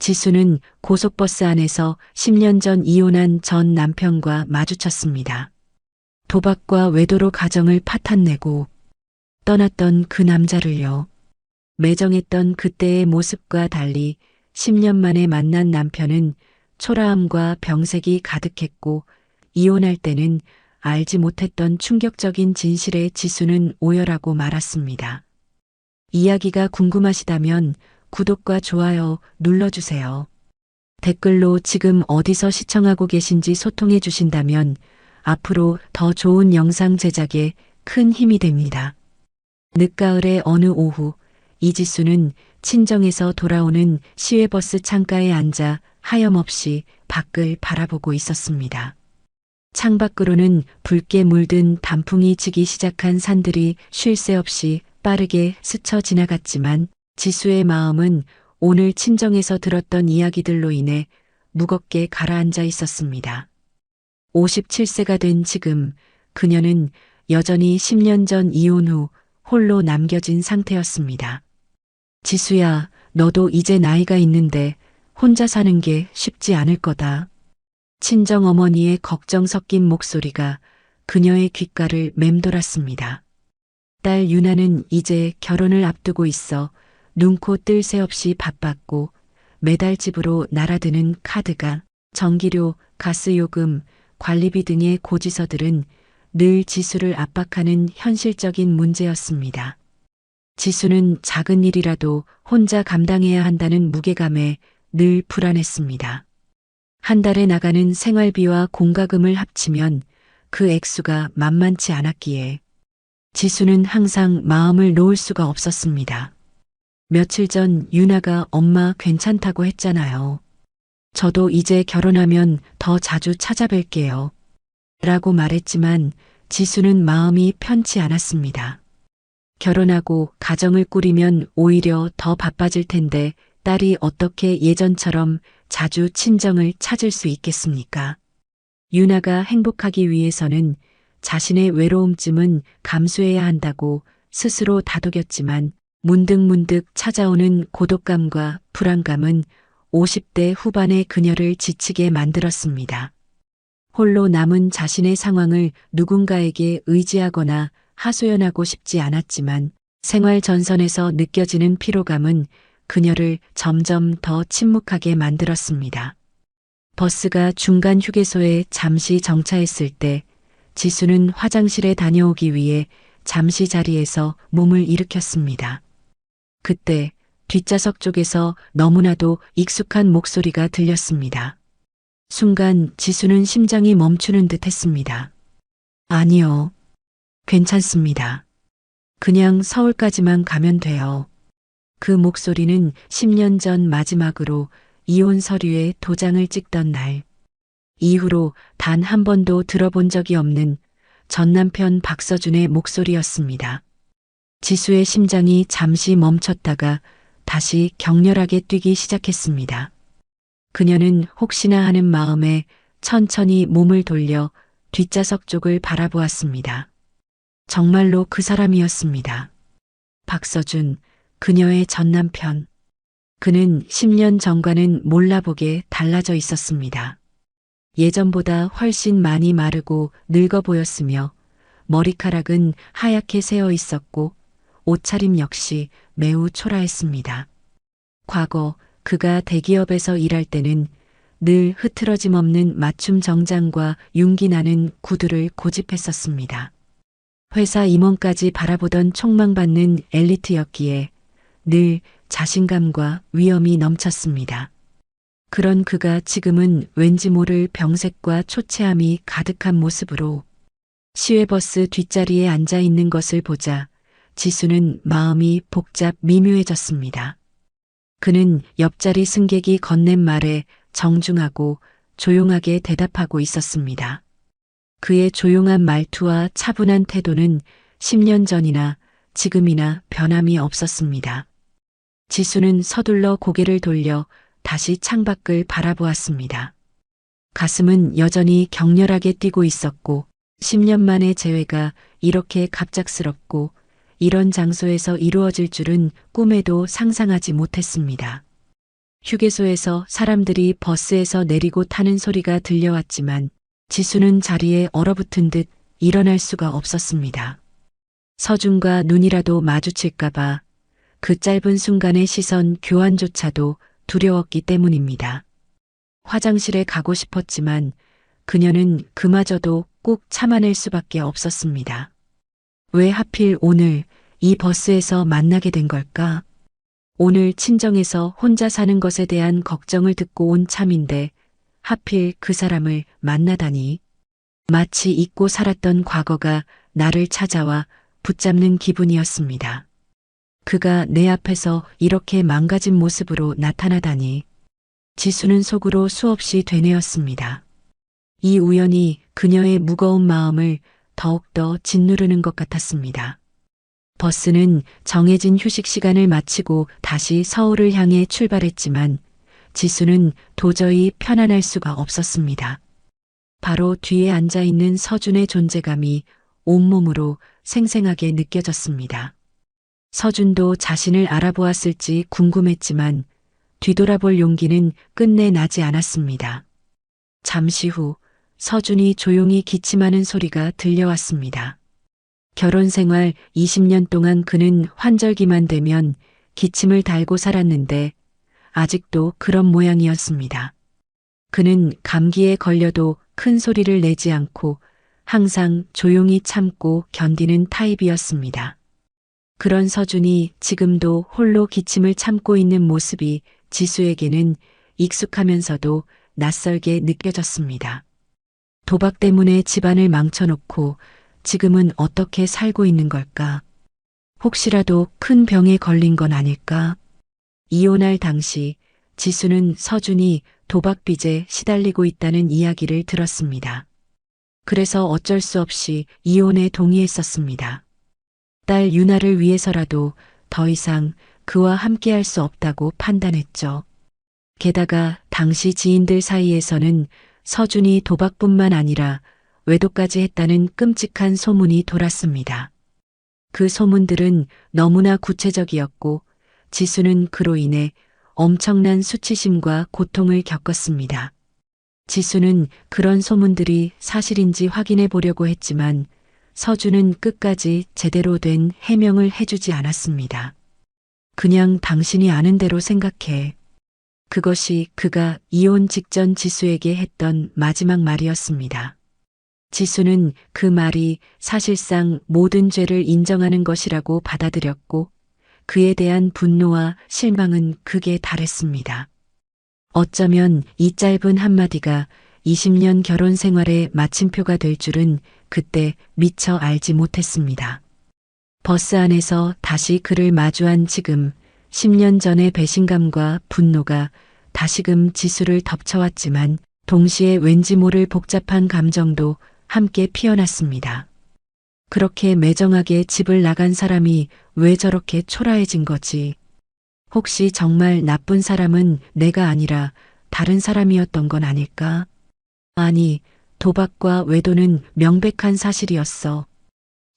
지수는 고속버스 안에서 10년 전 이혼한 전 남편과 마주쳤습니다. 도박과 외도로 가정을 파탄내고 떠났던 그 남자를요. 매정했던 그때의 모습과 달리 10년 만에 만난 남편은 초라함과 병색이 가득했고 이혼할 때는 알지 못했던 충격적인 진실에 지수는 오열하고 말았습니다. 이야기가 궁금하시다면 구독과 좋아요 눌러주세요. 댓글로 지금 어디서 시청하고 계신지 소통해 주신다면 앞으로 더 좋은 영상 제작에 큰 힘이 됩니다. 늦가을의 어느 오후, 이지수는 친정에서 돌아오는 시외버스 창가에 앉아 하염없이 밖을 바라보고 있었습니다. 창밖으로는 붉게 물든 단풍이 지기 시작한 산들이 쉴 새 없이 빠르게 스쳐 지나갔지만 지수의 마음은 오늘 친정에서 들었던 이야기들로 인해 무겁게 가라앉아 있었습니다. 57세가 된 지금 그녀는 여전히 10년 전 이혼 후 홀로 남겨진 상태였습니다. 지수야, 너도 이제 나이가 있는데 혼자 사는 게 쉽지 않을 거다. 친정 어머니의 걱정 섞인 목소리가 그녀의 귓가를 맴돌았습니다. 딸 유나는 이제 결혼을 앞두고 있어 눈코 뜰 새 없이 바빴고 매달 집으로 날아드는 카드가 전기료, 가스요금, 관리비 등의 고지서들은 늘 지수를 압박하는 현실적인 문제였습니다. 지수는 작은 일이라도 혼자 감당해야 한다는 무게감에 늘 불안했습니다. 한 달에 나가는 생활비와 공과금을 합치면 그 액수가 만만치 않았기에 지수는 항상 마음을 놓을 수가 없었습니다. 며칠 전 유나가 엄마 괜찮다고 했잖아요. 저도 이제 결혼하면 더 자주 찾아뵐게요. 라고 말했지만 지수는 마음이 편치 않았습니다. 결혼하고 가정을 꾸리면 오히려 더 바빠질 텐데 딸이 어떻게 예전처럼 자주 친정을 찾을 수 있겠습니까? 유나가 행복하기 위해서는 자신의 외로움쯤은 감수해야 한다고 스스로 다독였지만 문득문득 찾아오는 고독감과 불안감은 50대 후반의 그녀를 지치게 만들었습니다. 홀로 남은 자신의 상황을 누군가에게 의지하거나 하소연하고 싶지 않았지만 생활 전선에서 느껴지는 피로감은 그녀를 점점 더 침묵하게 만들었습니다. 버스가 중간 휴게소에 잠시 정차했을 때 지수는 화장실에 다녀오기 위해 잠시 자리에서 몸을 일으켰습니다. 그때 뒷좌석 쪽에서 너무나도 익숙한 목소리가 들렸습니다. 순간 지수는 심장이 멈추는 듯 했습니다. 아니요. 괜찮습니다. 그냥 서울까지만 가면 돼요. 그 목소리는 10년 전 마지막으로 이혼 서류에 도장을 찍던 날, 이후로 단 한 번도 들어본 적이 없는 전 남편 박서준의 목소리였습니다. 지수의 심장이 잠시 멈췄다가 다시 격렬하게 뛰기 시작했습니다. 그녀는 혹시나 하는 마음에 천천히 몸을 돌려 뒷좌석 쪽을 바라보았습니다. 정말로 그 사람이었습니다. 박서준, 그녀의 전 남편. 그는 10년 전과는 몰라보게 달라져 있었습니다. 예전보다 훨씬 많이 마르고 늙어 보였으며 머리카락은 하얗게 새어 있었고 옷차림 역시 매우 초라했습니다. 과거 그가 대기업에서 일할 때는 늘 흐트러짐 없는 맞춤 정장과 윤기 나는 구두를 고집했었습니다. 회사 임원까지 바라보던 촉망받는 엘리트였기에 늘 자신감과 위엄이 넘쳤습니다. 그런 그가 지금은 왠지 모를 병색과 초췌함이 가득한 모습으로 시외버스 뒷자리에 앉아 있는 것을 보자 지수는 마음이 복잡 미묘해졌습니다. 그는 옆자리 승객이 건넨 말에 정중하고 조용하게 대답하고 있었습니다. 그의 조용한 말투와 차분한 태도는 10년 전이나 지금이나 변함이 없었습니다. 지수는 서둘러 고개를 돌려 다시 창밖을 바라보았습니다. 가슴은 여전히 격렬하게 뛰고 있었고 10년 만의 재회가 이렇게 갑작스럽고 이런 장소에서 이루어질 줄은 꿈에도 상상하지 못했습니다. 휴게소에서 사람들이 버스에서 내리고 타는 소리가 들려왔지만 지수는 자리에 얼어붙은 듯 일어날 수가 없었습니다. 서준과 눈이라도 마주칠까봐 그 짧은 순간의 시선 교환조차도 두려웠기 때문입니다. 화장실에 가고 싶었지만 그녀는 그마저도 꼭 참아낼 수밖에 없었습니다. 왜 하필 오늘 이 버스에서 만나게 된 걸까? 오늘 친정에서 혼자 사는 것에 대한 걱정을 듣고 온 참인데 하필 그 사람을 만나다니. 마치 잊고 살았던 과거가 나를 찾아와 붙잡는 기분이었습니다. 그가 내 앞에서 이렇게 망가진 모습으로 나타나다니. 지수는 속으로 수없이 되뇌었습니다. 이 우연이 그녀의 무거운 마음을 더욱더 짓누르는 것 같았습니다. 버스는 정해진 휴식 시간을 마치고 다시 서울을 향해 출발했지만 지수는 도저히 편안할 수가 없었습니다. 바로 뒤에 앉아 있는 서준의 존재감이 온몸으로 생생하게 느껴졌습니다. 서준도 자신을 알아보았을지 궁금했지만 뒤돌아볼 용기는 끝내 나지 않았습니다. 잠시 후 서준이 조용히 기침하는 소리가 들려왔습니다. 결혼 생활 20년 동안 그는 환절기만 되면 기침을 달고 살았는데 아직도 그런 모양이었습니다. 그는 감기에 걸려도 큰 소리를 내지 않고 항상 조용히 참고 견디는 타입이었습니다. 그런 서준이 지금도 홀로 기침을 참고 있는 모습이 지수에게는 익숙하면서도 낯설게 느껴졌습니다. 도박 때문에 집안을 망쳐놓고 지금은 어떻게 살고 있는 걸까? 혹시라도 큰 병에 걸린 건 아닐까? 이혼할 당시 지수는 서준이 도박빚에 시달리고 있다는 이야기를 들었습니다. 그래서 어쩔 수 없이 이혼에 동의했었습니다. 딸 유나를 위해서라도 더 이상 그와 함께할 수 없다고 판단했죠. 게다가 당시 지인들 사이에서는 서준이 도박뿐만 아니라 외도까지 했다는 끔찍한 소문이 돌았습니다. 그 소문들은 너무나 구체적이었고 지수는 그로 인해 엄청난 수치심과 고통을 겪었습니다. 지수는 그런 소문들이 사실인지 확인해 보려고 했지만 서준은 끝까지 제대로 된 해명을 해주지 않았습니다. 그냥 당신이 아는 대로 생각해. 그것이 그가 이혼 직전 지수에게 했던 마지막 말이었습니다. 지수는 그 말이 사실상 모든 죄를 인정하는 것이라고 받아들였고 그에 대한 분노와 실망은 극에 달했습니다. 어쩌면 이 짧은 한마디가 20년 결혼 생활의 마침표가 될 줄은 그때 미처 알지 못했습니다. 버스 안에서 다시 그를 마주한 지금 10년 전의 배신감과 분노가 다시금 지수를 덮쳐왔지만 동시에 왠지 모를 복잡한 감정도 함께 피어났습니다. 그렇게 매정하게 집을 나간 사람이 왜 저렇게 초라해진 거지? 혹시 정말 나쁜 사람은 내가 아니라 다른 사람이었던 건 아닐까? 아니, 도박과 외도는 명백한 사실이었어.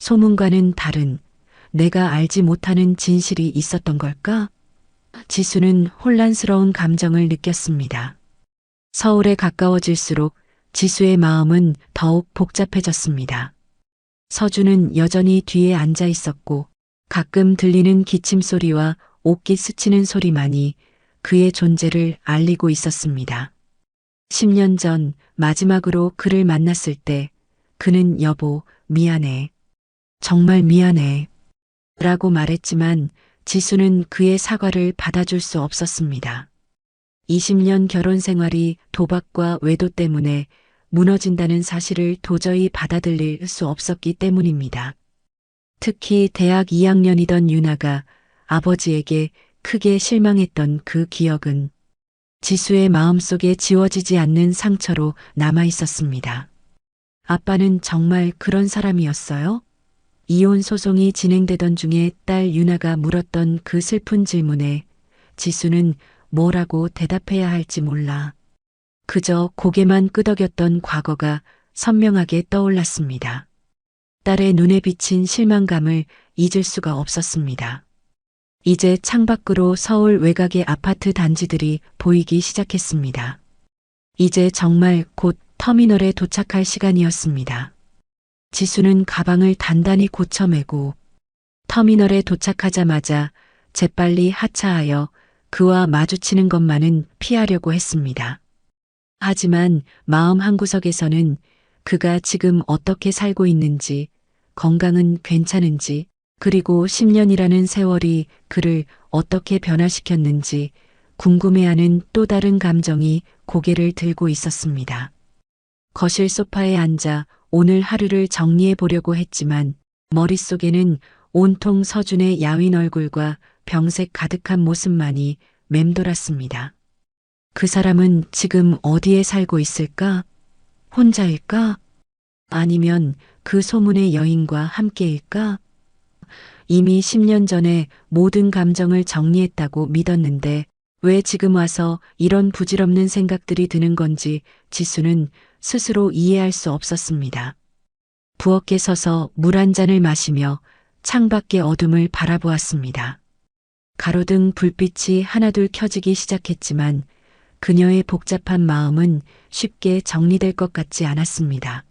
소문과는 다른 내가 알지 못하는 진실이 있었던 걸까? 지수는 혼란스러운 감정을 느꼈습니다. 서울에 가까워질수록 지수의 마음은 더욱 복잡해졌습니다. 서준은 여전히 뒤에 앉아 있었고 가끔 들리는 기침 소리와 옷깃 스치는 소리만이 그의 존재를 알리고 있었습니다. 10년 전 마지막으로 그를 만났을 때 그는 여보, 미안해. 정말 미안해. 라고 말했지만 지수는 그의 사과를 받아줄 수 없었습니다. 20년 결혼 생활이 도박과 외도 때문에 무너진다는 사실을 도저히 받아들일 수 없었기 때문입니다. 특히 대학 2학년이던 유나가 아버지에게 크게 실망했던 그 기억은 지수의 마음속에 지워지지 않는 상처로 남아 있었습니다. 아빠는 정말 그런 사람이었어요? 이혼 소송이 진행되던 중에 딸 유나가 물었던 그 슬픈 질문에 지수는 뭐라고 대답해야 할지 몰라. 그저 고개만 끄덕였던 과거가 선명하게 떠올랐습니다. 딸의 눈에 비친 실망감을 잊을 수가 없었습니다. 이제 창밖으로 서울 외곽의 아파트 단지들이 보이기 시작했습니다. 이제 정말 곧 터미널에 도착할 시간이었습니다. 지수는 가방을 단단히 고쳐매고 터미널에 도착하자마자 재빨리 하차하여 그와 마주치는 것만은 피하려고 했습니다. 하지만 마음 한구석에서는 그가 지금 어떻게 살고 있는지, 건강은 괜찮은지, 그리고 10년이라는 세월이 그를 어떻게 변화시켰는지 궁금해하는 또 다른 감정이 고개를 들고 있었습니다. 거실 소파에 앉아 오늘 하루를 정리해 보려고 했지만 머릿속에는 온통 서준의 야윈 얼굴과 병색 가득한 모습만이 맴돌았습니다. 그 사람은 지금 어디에 살고 있을까? 혼자일까? 아니면 그 소문의 여인과 함께일까? 이미 10년 전에 모든 감정을 정리했다고 믿었는데 왜 지금 와서 이런 부질없는 생각들이 드는 건지 지수는 스스로 이해할 수 없었습니다. 부엌에 서서 물 한 잔을 마시며 창밖의 어둠을 바라보았습니다. 가로등 불빛이 하나둘 켜지기 시작했지만 그녀의 복잡한 마음은 쉽게 정리될 것 같지 않았습니다.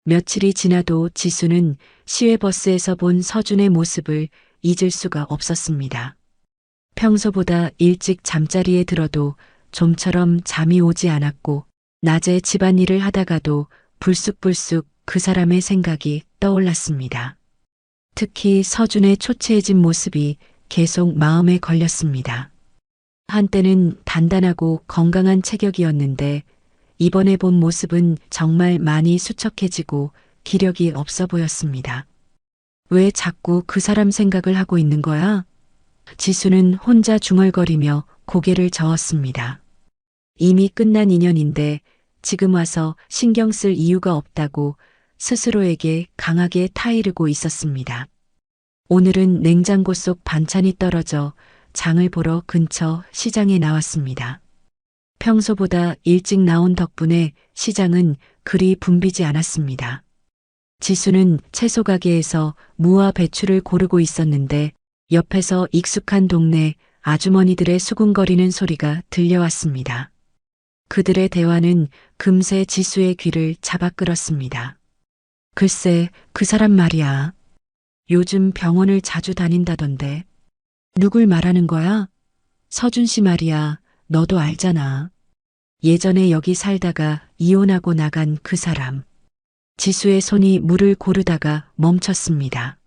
며칠이 지나도 지수는 시외버스에서 본 서준의 모습을 잊을 수가 없었습니다. 평소보다 일찍 잠자리에 들어도 좀처럼 잠이 오지 않았고 낮에 집안일을 하다가도 불쑥불쑥 그 사람의 생각이 떠올랐습니다. 특히 서준의 초췌해진 모습이 계속 마음에 걸렸습니다. 한때는 단단하고 건강한 체격이었는데 이번에 본 모습은 정말 많이 수척해지고 기력이 없어 보였습니다. 왜 자꾸 그 사람 생각을 하고 있는 거야? 지수는 혼자 중얼거리며 고개를 저었습니다. 이미 끝난 인연인데 지금 와서 신경 쓸 이유가 없다고 스스로에게 강하게 타이르고 있었습니다. 오늘은 냉장고 속 반찬이 떨어져 장을 보러 근처 시장에 나왔습니다. 평소보다 일찍 나온 덕분에 시장은 그리 붐비지 않았습니다. 지수는 채소 가게에서 무와 배추를 고르고 있었는데 옆에서 익숙한 동네 아주머니들의 수군거리는 소리가 들려왔습니다. 그들의 대화는 금세 지수의 귀를 잡아 끌었습니다. 글쎄, 그 사람 말이야. 요즘 병원을 자주 다닌다던데. 누굴 말하는 거야? 서준 씨 말이야. 너도 알잖아. 예전에 여기 살다가 이혼하고 나간 그 사람. 지수의 손이 물을 고르다가 멈췄습니다.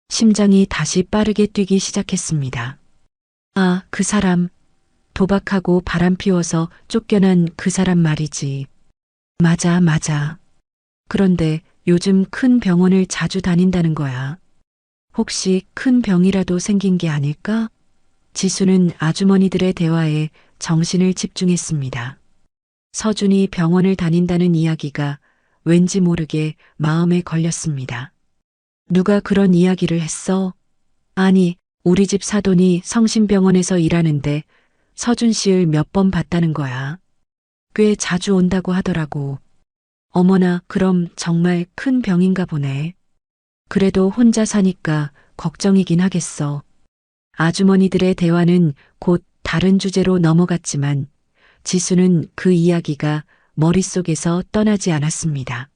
심장이 다시 빠르게 뛰기 시작했습니다. 아, 그 사람. 도박하고 바람 피워서 쫓겨난 그 사람 말이지. 맞아, 맞아. 그런데 요즘 큰 병원을 자주 다닌다는 거야. 혹시 큰 병이라도 생긴 게 아닐까? 지수는 아주머니들의 대화에 정신을 집중했습니다. 서준이 병원을 다닌다는 이야기가 왠지 모르게 마음에 걸렸습니다. 누가 그런 이야기를 했어? 아니, 우리 집 사돈이 성심병원에서 일하는데 서준 씨를 몇 번 봤다는 거야. 꽤 자주 온다고 하더라고. 어머나, 그럼 정말 큰 병인가 보네. 그래도 혼자 사니까 걱정이긴 하겠어. 아주머니들의 대화는 곧 다른 주제로 넘어갔지만 지수는 그 이야기가 머릿속에서 떠나지 않았습니다.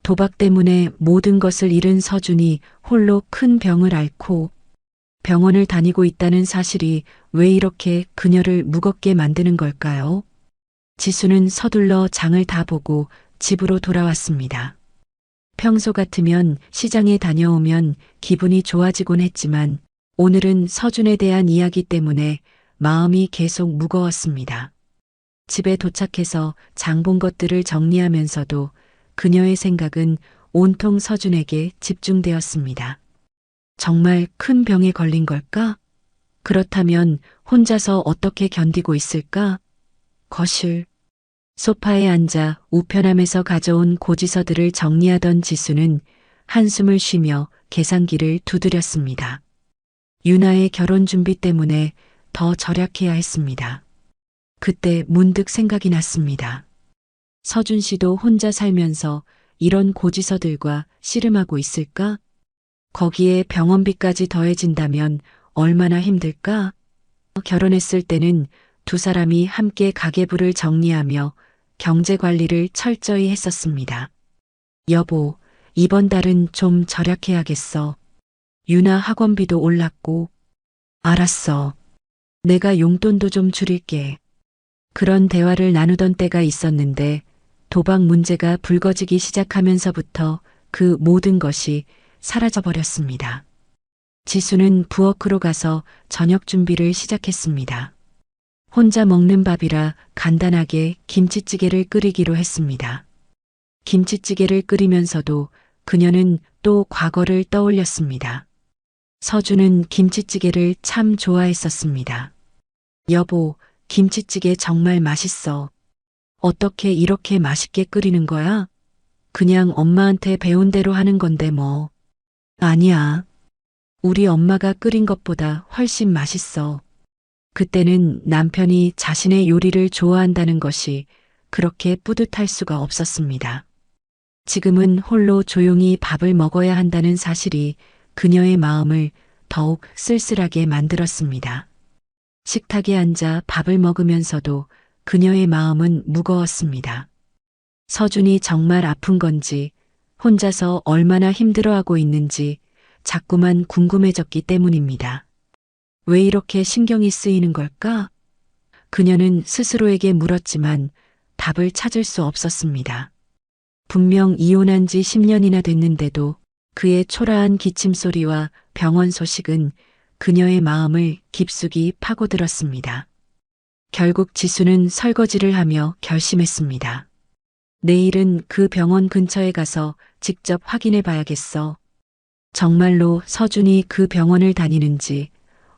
도박 때문에 모든 것을 잃은 서준이 홀로 큰 병을 앓고 병원을 다니고 있다는 사실이 왜 이렇게 그녀를 무겁게 만드는 걸까요? 지수는 서둘러 장을 다 보고 집으로 돌아왔습니다. 평소 같으면 시장에 다녀오면 기분이 좋아지곤 했지만 오늘은 서준에 대한 이야기 때문에 마음이 계속 무거웠습니다. 집에 도착해서 장 본 것들을 정리하면서도 그녀의 생각은 온통 서준에게 집중되었습니다. 정말 큰 병에 걸린 걸까? 그렇다면 혼자서 어떻게 견디고 있을까? 거실. 소파에 앉아 우편함에서 가져온 고지서들을 정리하던 지수는 한숨을 쉬며 계산기를 두드렸습니다. 유나의 결혼 준비 때문에 더 절약해야 했습니다. 그때 문득 생각이 났습니다. 서준 씨도 혼자 살면서 이런 고지서들과 씨름하고 있을까? 거기에 병원비까지 더해진다면 얼마나 힘들까? 결혼했을 때는 두 사람이 함께 가계부를 정리하며 경제 관리를 철저히 했었습니다. 여보, 이번 달은 좀 절약해야겠어. 유나 학원비도 올랐고. 알았어. 내가 용돈도 좀 줄일게. 그런 대화를 나누던 때가 있었는데 도박 문제가 불거지기 시작하면서부터 그 모든 것이 사라져버렸습니다. 지수는 부엌으로 가서 저녁 준비를 시작했습니다. 혼자 먹는 밥이라 간단하게 김치찌개를 끓이기로 했습니다. 김치찌개를 끓이면서도 그녀는 또 과거를 떠올렸습니다. 서준은 김치찌개를 참 좋아했었습니다. 여보, 김치찌개 정말 맛있어. 어떻게 이렇게 맛있게 끓이는 거야? 그냥 엄마한테 배운 대로 하는 건데 뭐. 아니야. 우리 엄마가 끓인 것보다 훨씬 맛있어. 그때는 남편이 자신의 요리를 좋아한다는 것이 그렇게 뿌듯할 수가 없었습니다. 지금은 홀로 조용히 밥을 먹어야 한다는 사실이 그녀의 마음을 더욱 쓸쓸하게 만들었습니다. 식탁에 앉아 밥을 먹으면서도 그녀의 마음은 무거웠습니다. 서준이 정말 아픈 건지, 혼자서 얼마나 힘들어하고 있는지 자꾸만 궁금해졌기 때문입니다. 왜 이렇게 신경이 쓰이는 걸까? 그녀는 스스로에게 물었지만 답을 찾을 수 없었습니다. 분명 이혼한 지 10년이나 됐는데도 그의 초라한 기침 소리와 병원 소식은 그녀의 마음을 깊숙이 파고들었습니다. 결국 지수는 설거지를 하며 결심했습니다. 내일은 그 병원 근처에 가서 직접 확인해 봐야겠어. 정말로 서준이 그 병원을 다니는지,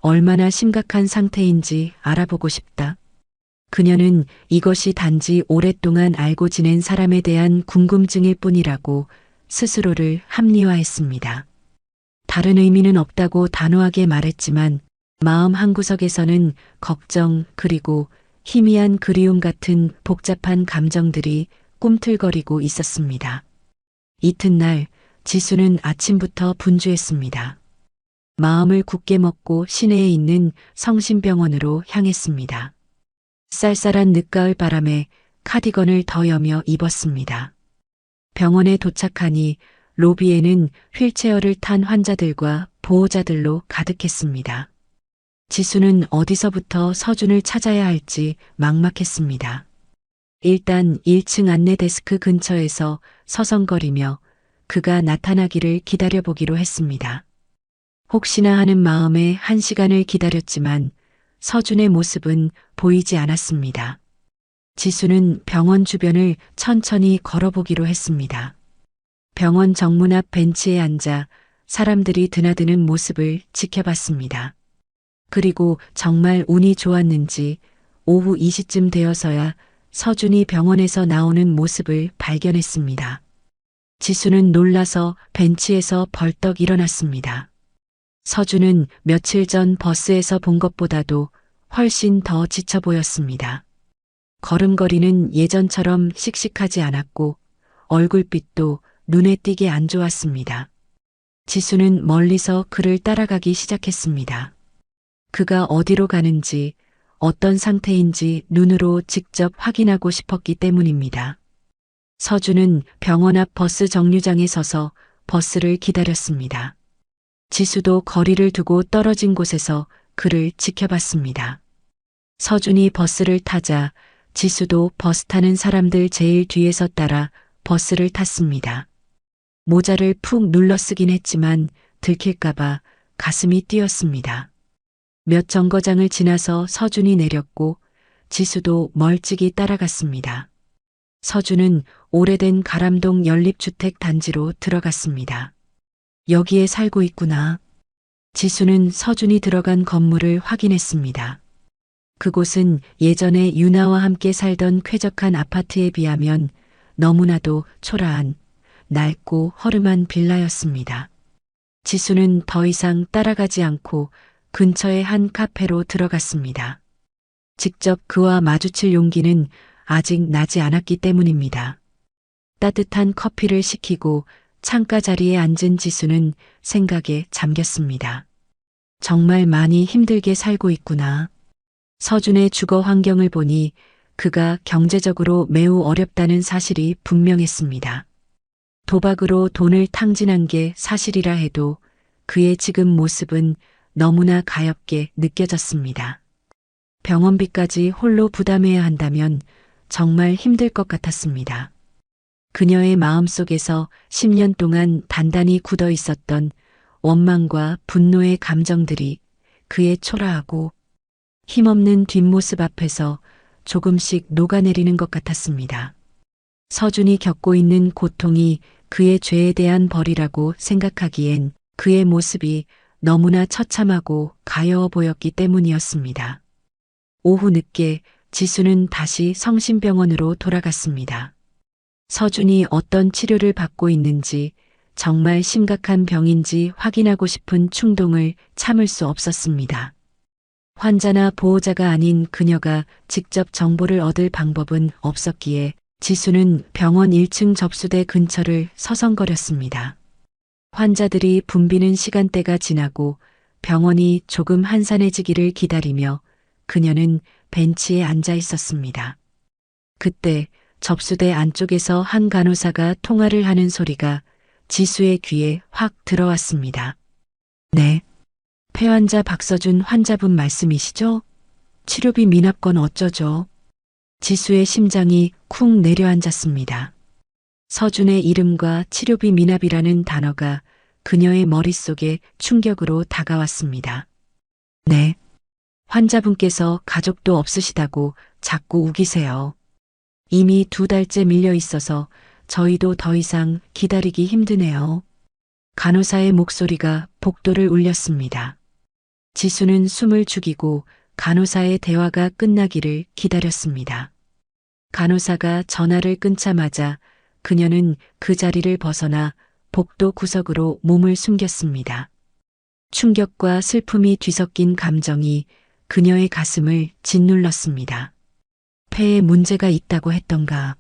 얼마나 심각한 상태인지 알아보고 싶다. 그녀는 이것이 단지 오랫동안 알고 지낸 사람에 대한 궁금증일 뿐이라고 스스로를 합리화했습니다. 다른 의미는 없다고 단호하게 말했지만 마음 한구석에서는 걱정 그리고 희미한 그리움 같은 복잡한 감정들이 꿈틀거리고 있었습니다. 이튿날 지수는 아침부터 분주했습니다. 마음을 굳게 먹고 시내에 있는 성심병원으로 향했습니다. 쌀쌀한 늦가을 바람에 카디건을 더 여며 입었습니다. 병원에 도착하니 로비에는 휠체어를 탄 환자들과 보호자들로 가득했습니다. 지수는 어디서부터 서준을 찾아야 할지 막막했습니다. 일단 1층 안내 데스크 근처에서 서성거리며 그가 나타나기를 기다려보기로 했습니다. 혹시나 하는 마음에 1시간을 기다렸지만 서준의 모습은 보이지 않았습니다. 지수는 병원 주변을 천천히 걸어보기로 했습니다. 병원 정문 앞 벤치에 앉아 사람들이 드나드는 모습을 지켜봤습니다. 그리고 정말 운이 좋았는지 오후 2시쯤 되어서야 서준이 병원에서 나오는 모습을 발견했습니다. 지수는 놀라서 벤치에서 벌떡 일어났습니다. 서준은 며칠 전 버스에서 본 것보다도 훨씬 더 지쳐 보였습니다. 걸음걸이는 예전처럼 씩씩하지 않았고 얼굴빛도 눈에 띄게 안 좋았습니다. 지수는 멀리서 그를 따라가기 시작했습니다. 그가 어디로 가는지 어떤 상태인지 눈으로 직접 확인하고 싶었기 때문입니다. 서준은 병원 앞 버스 정류장에 서서 버스를 기다렸습니다. 지수도 거리를 두고 떨어진 곳에서 그를 지켜봤습니다. 서준이 버스를 타자 지수도 버스 타는 사람들 제일 뒤에서 따라 버스를 탔습니다. 모자를 푹 눌러 쓰긴 했지만 들킬까봐 가슴이 뛰었습니다. 몇 정거장을 지나서 서준이 내렸고 지수도 멀찍이 따라갔습니다. 서준은 오래된 가람동 연립주택 단지로 들어갔습니다. 여기에 살고 있구나. 지수는 서준이 들어간 건물을 확인했습니다. 그곳은 예전에 유나와 함께 살던 쾌적한 아파트에 비하면 너무나도 초라한, 낡고 허름한 빌라였습니다. 지수는 더 이상 따라가지 않고 근처의 한 카페로 들어갔습니다. 직접 그와 마주칠 용기는 아직 나지 않았기 때문입니다. 따뜻한 커피를 시키고 창가 자리에 앉은 지수는 생각에 잠겼습니다. 정말 많이 힘들게 살고 있구나. 서준의 주거 환경을 보니 그가 경제적으로 매우 어렵다는 사실이 분명했습니다. 도박으로 돈을 탕진한 게 사실이라 해도 그의 지금 모습은 너무나 가엾게 느껴졌습니다. 병원비까지 홀로 부담해야 한다면 정말 힘들 것 같았습니다. 그녀의 마음속에서 10년 동안 단단히 굳어 있었던 원망과 분노의 감정들이 그의 초라하고 힘없는 뒷모습 앞에서 조금씩 녹아내리는 것 같았습니다. 서준이 겪고 있는 고통이 그의 죄에 대한 벌이라고 생각하기엔 그의 모습이 너무나 처참하고 가여워 보였기 때문이었습니다. 오후 늦게 지수는 다시 성심병원으로 돌아갔습니다. 서준이 어떤 치료를 받고 있는지, 정말 심각한 병인지 확인하고 싶은 충동을 참을 수 없었습니다. 환자나 보호자가 아닌 그녀가 직접 정보를 얻을 방법은 없었기에 지수는 병원 1층 접수대 근처를 서성거렸습니다. 환자들이 붐비는 시간대가 지나고 병원이 조금 한산해지기를 기다리며 그녀는 벤치에 앉아 있었습니다. 그때 접수대 안쪽에서 한 간호사가 통화를 하는 소리가 지수의 귀에 확 들어왔습니다. 네. 폐환자 박서준 환자분 말씀이시죠? 치료비 미납건 어쩌죠? 지수의 심장이 쿵 내려앉았습니다. 서준의 이름과 치료비 미납이라는 단어가 그녀의 머릿속에 충격으로 다가왔습니다. 네. 환자분께서 가족도 없으시다고 자꾸 우기세요. 이미 2달째 밀려 있어서 저희도 더 이상 기다리기 힘드네요. 간호사의 목소리가 복도를 울렸습니다. 지수는 숨을 죽이고 간호사의 대화가 끝나기를 기다렸습니다. 간호사가 전화를 끊자마자 그녀는 그 자리를 벗어나 복도 구석으로 몸을 숨겼습니다. 충격과 슬픔이 뒤섞인 감정이 그녀의 가슴을 짓눌렀습니다. 폐에 문제가 있다고 했던가.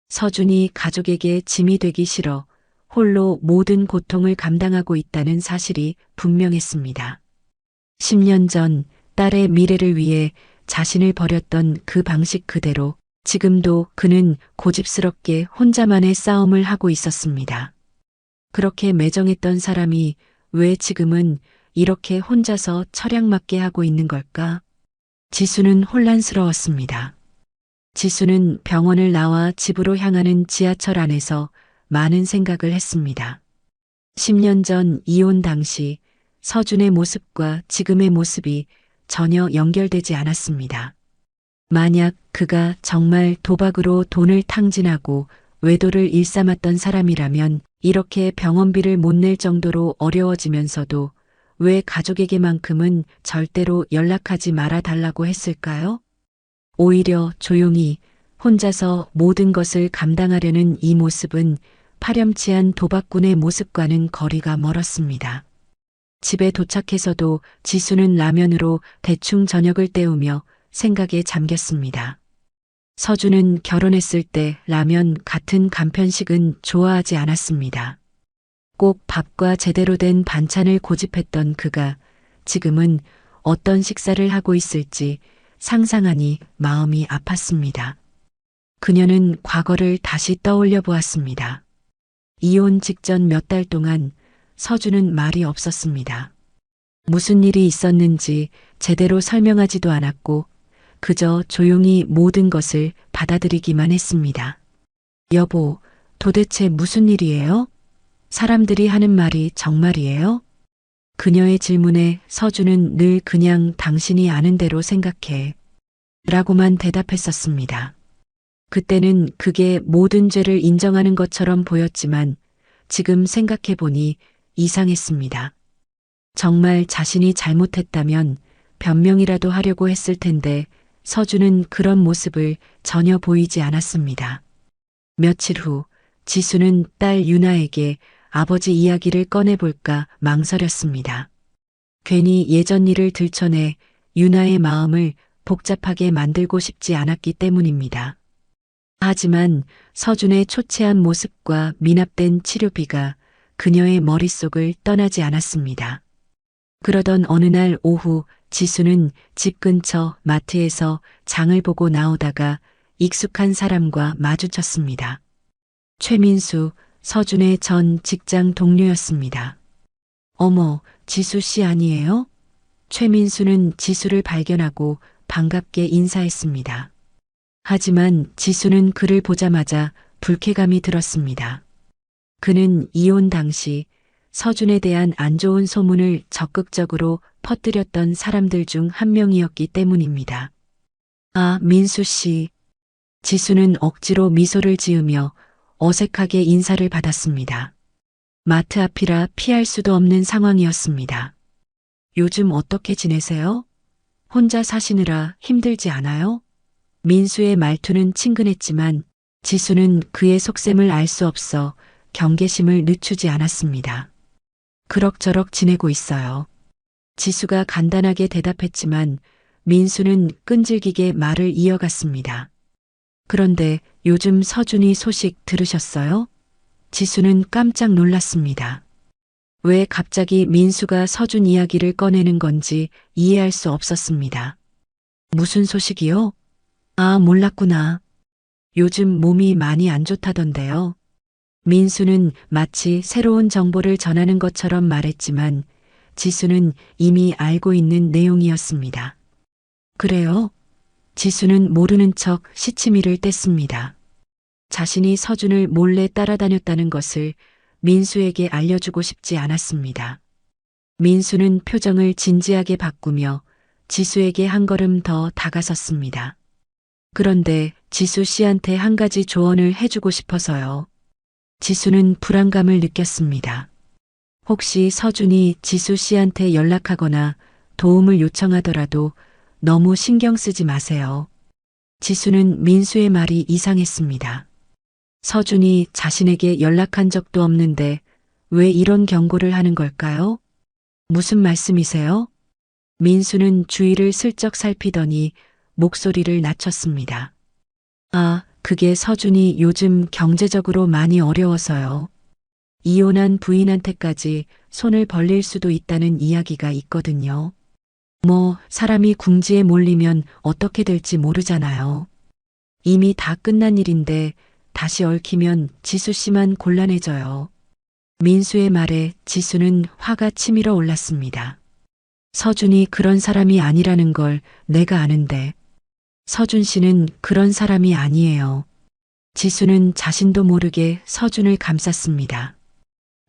서준이 가족에게 짐이 되기 싫어 홀로 모든 고통을 감당하고 있다는 사실이 분명했습니다. 10년 전 딸의 미래를 위해 자신을 버렸던 그 방식 그대로 지금도 그는 고집스럽게 혼자만의 싸움을 하고 있었습니다. 그렇게 매정했던 사람이 왜 지금은 이렇게 혼자서 철양맞게 하고 있는 걸까? 지수는 혼란스러웠습니다. 지수는 병원을 나와 집으로 향하는 지하철 안에서 많은 생각을 했습니다. 10년 전 이혼 당시 서준의 모습과 지금의 모습이 전혀 연결되지 않았습니다. 만약 그가 정말 도박으로 돈을 탕진하고 외도를 일삼았던 사람이라면 이렇게 병원비를 못 낼 정도로 어려워지면서도 왜 가족에게만큼은 절대로 연락하지 말아 달라고 했을까요? 오히려 조용히 혼자서 모든 것을 감당하려는 이 모습은 파렴치한 도박꾼의 모습과는 거리가 멀었습니다. 집에 도착해서도 지수는 라면으로 대충 저녁을 때우며 생각에 잠겼습니다. 서준은 결혼했을 때 라면 같은 간편식은 좋아하지 않았습니다. 꼭 밥과 제대로 된 반찬을 고집했던 그가 지금은 어떤 식사를 하고 있을지 상상하니 마음이 아팠습니다. 그녀는 과거를 다시 떠올려 보았습니다. 이혼 직전 몇 달 동안 서준은 말이 없었습니다. 무슨 일이 있었는지 제대로 설명하지도 않았고 그저 조용히 모든 것을 받아들이기만 했습니다. 여보, 도대체 무슨 일이에요? 사람들이 하는 말이 정말이에요? 그녀의 질문에 서준은 늘 그냥 당신이 아는 대로 생각해 라고만 대답했었습니다. 그때는 그게 모든 죄를 인정하는 것처럼 보였지만 지금 생각해보니 이상했습니다. 정말 자신이 잘못했다면 변명이라도 하려고 했을 텐데 서준은 그런 모습을 전혀 보이지 않았습니다. 며칠 후 지수는 딸 유나에게 아버지 이야기를 꺼내볼까 망설였습니다. 괜히 예전 일을 들춰내 유나의 마음을 복잡하게 만들고 싶지 않았기 때문입니다. 하지만 서준의 초췌한 모습과 미납된 치료비가 그녀의 머릿속을 떠나지 않았습니다. 그러던 어느 날 오후 지수는 집 근처 마트에서 장을 보고 나오다가 익숙한 사람과 마주쳤습니다. 최민수, 서준의 전 직장 동료였습니다. 어머, 지수 씨 아니에요? 최민수는 지수를 발견하고 반갑게 인사했습니다. 하지만 지수는 그를 보자마자 불쾌감이 들었습니다. 그는 이혼 당시 서준에 대한 안 좋은 소문을 적극적으로 퍼뜨렸던 사람들 중 한 명이었기 때문입니다. 아, 민수 씨. 지수는 억지로 미소를 지으며 어색하게 인사를 받았습니다. 마트 앞이라 피할 수도 없는 상황이었습니다. 요즘 어떻게 지내세요? 혼자 사시느라 힘들지 않아요? 민수의 말투는 친근했지만 지수는 그의 속셈을 알 수 없어 경계심을 늦추지 않았습니다. 그럭저럭 지내고 있어요. 지수가 간단하게 대답했지만 민수는 끈질기게 말을 이어갔습니다. 그런데 요즘 서준이 소식 들으셨어요? 지수는 깜짝 놀랐습니다. 왜 갑자기 민수가 서준 이야기를 꺼내는 건지 이해할 수 없었습니다. 무슨 소식이요? 아, 몰랐구나. 요즘 몸이 많이 안 좋다던데요. 민수는 마치 새로운 정보를 전하는 것처럼 말했지만 지수는 이미 알고 있는 내용이었습니다. 그래요? 지수는 모르는 척 시치미를 뗐습니다. 자신이 서준을 몰래 따라다녔다는 것을 민수에게 알려주고 싶지 않았습니다. 민수는 표정을 진지하게 바꾸며 지수에게 한 걸음 더 다가섰습니다. 그런데 지수 씨한테 한 가지 조언을 해주고 싶어서요. 지수는 불안감을 느꼈습니다. 혹시 서준이 지수 씨한테 연락하거나 도움을 요청하더라도 너무 신경 쓰지 마세요. 지수는 민수의 말이 이상했습니다. 서준이 자신에게 연락한 적도 없는데 왜 이런 경고를 하는 걸까요? 무슨 말씀이세요? 민수는 주위를 슬쩍 살피더니 목소리를 낮췄습니다. 아, 그게 서준이 요즘 경제적으로 많이 어려워서요. 이혼한 부인한테까지 손을 벌릴 수도 있다는 이야기가 있거든요. 뭐, 사람이 궁지에 몰리면 어떻게 될지 모르잖아요. 이미 다 끝난 일인데 다시 얽히면 지수 씨만 곤란해져요. 민수의 말에 지수는 화가 치밀어 올랐습니다. 서준이 그런 사람이 아니라는 걸 내가 아는데 서준 씨는 그런 사람이 아니에요. 지수는 자신도 모르게 서준을 감쌌습니다.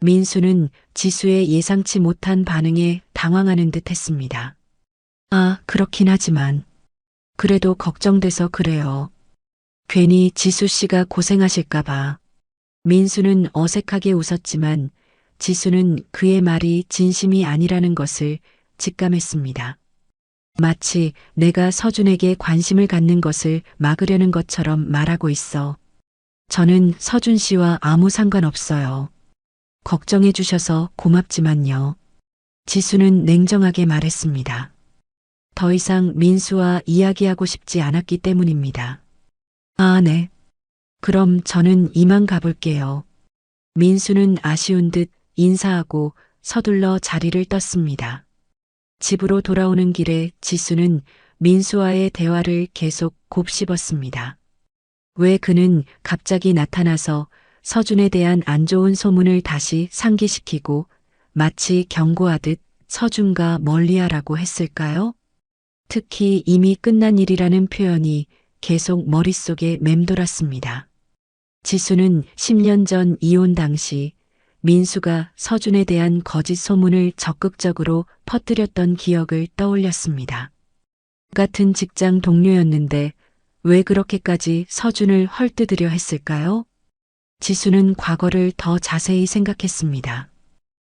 민수는 지수의 예상치 못한 반응에 당황하는 듯 했습니다. 아, 그렇긴 하지만 그래도 걱정돼서 그래요. 괜히 지수 씨가 고생하실까봐. 민수는 어색하게 웃었지만 지수는 그의 말이 진심이 아니라는 것을 직감했습니다. 마치 내가 서준에게 관심을 갖는 것을 막으려는 것처럼 말하고 있어. 저는 서준 씨와 아무 상관없어요. 걱정해 주셔서 고맙지만요. 지수는 냉정하게 말했습니다. 더 이상 민수와 이야기하고 싶지 않았기 때문입니다. 아, 네. 그럼 저는 이만 가볼게요. 민수는 아쉬운 듯 인사하고 서둘러 자리를 떴습니다. 집으로 돌아오는 길에 지수는 민수와의 대화를 계속 곱씹었습니다. 왜 그는 갑자기 나타나서 서준에 대한 안 좋은 소문을 다시 상기시키고 마치 경고하듯 서준과 멀리하라고 했을까요? 특히 이미 끝난 일이라는 표현이 계속 머릿속에 맴돌았습니다. 지수는 10년 전 이혼 당시 민수가 서준에 대한 거짓 소문을 적극적으로 퍼뜨렸던 기억을 떠올렸습니다. 같은 직장 동료였는데 왜 그렇게까지 서준을 헐뜯으려 했을까요? 지수는 과거를 더 자세히 생각했습니다.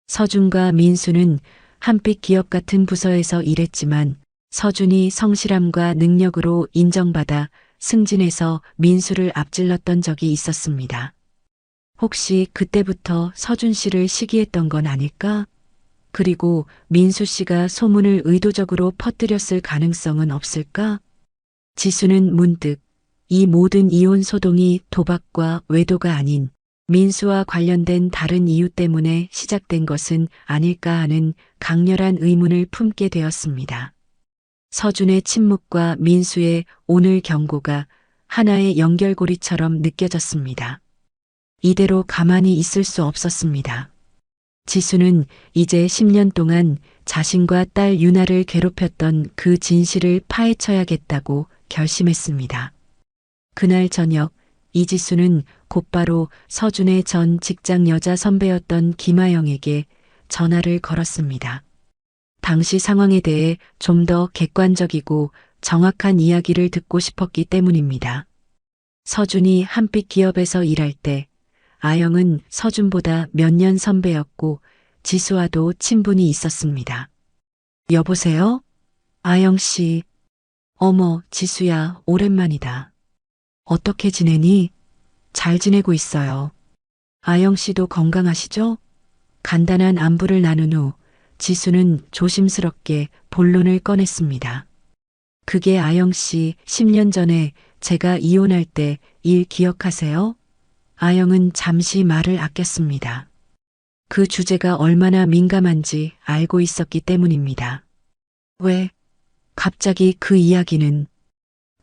서준과 민수는 한빛 기업 같은 부서에서 일했지만 서준이 성실함과 능력으로 인정받아 승진해서 민수를 앞질렀던 적이 있었습니다. 혹시 그때부터 서준 씨를 시기했던 건 아닐까? 그리고 민수 씨가 소문을 의도적으로 퍼뜨렸을 가능성은 없을까? 지수는 문득 이 모든 이혼 소동이 도박과 외도가 아닌 민수와 관련된 다른 이유 때문에 시작된 것은 아닐까 하는 강렬한 의문을 품게 되었습니다. 서준의 침묵과 민수의 오늘 경고가 하나의 연결고리처럼 느껴졌습니다. 이대로 가만히 있을 수 없었습니다. 지수는 이제 10년 동안 자신과 딸 유나를 괴롭혔던 그 진실을 파헤쳐야겠다고 결심했습니다. 그날 저녁 이지수는 곧바로 서준의 전 직장 여자 선배였던 김아영에게 전화를 걸었습니다. 당시 상황에 대해 좀 더 객관적이고 정확한 이야기를 듣고 싶었기 때문입니다. 서준이 한빛 기업에서 일할 때 아영은 서준보다 몇 년 선배였고 지수와도 친분이 있었습니다. 여보세요? 아영 씨. 어머, 지수야, 오랜만이다. 어떻게 지내니? 잘 지내고 있어요. 아영 씨도 건강하시죠? 간단한 안부를 나눈 후 지수는 조심스럽게 본론을 꺼냈습니다. 그게 아영 씨 10년 전에 제가 이혼할 때 일 기억하세요? 아영은 잠시 말을 아꼈습니다. 그 주제가 얼마나 민감한지 알고 있었기 때문입니다. 왜? 갑자기 그 이야기는?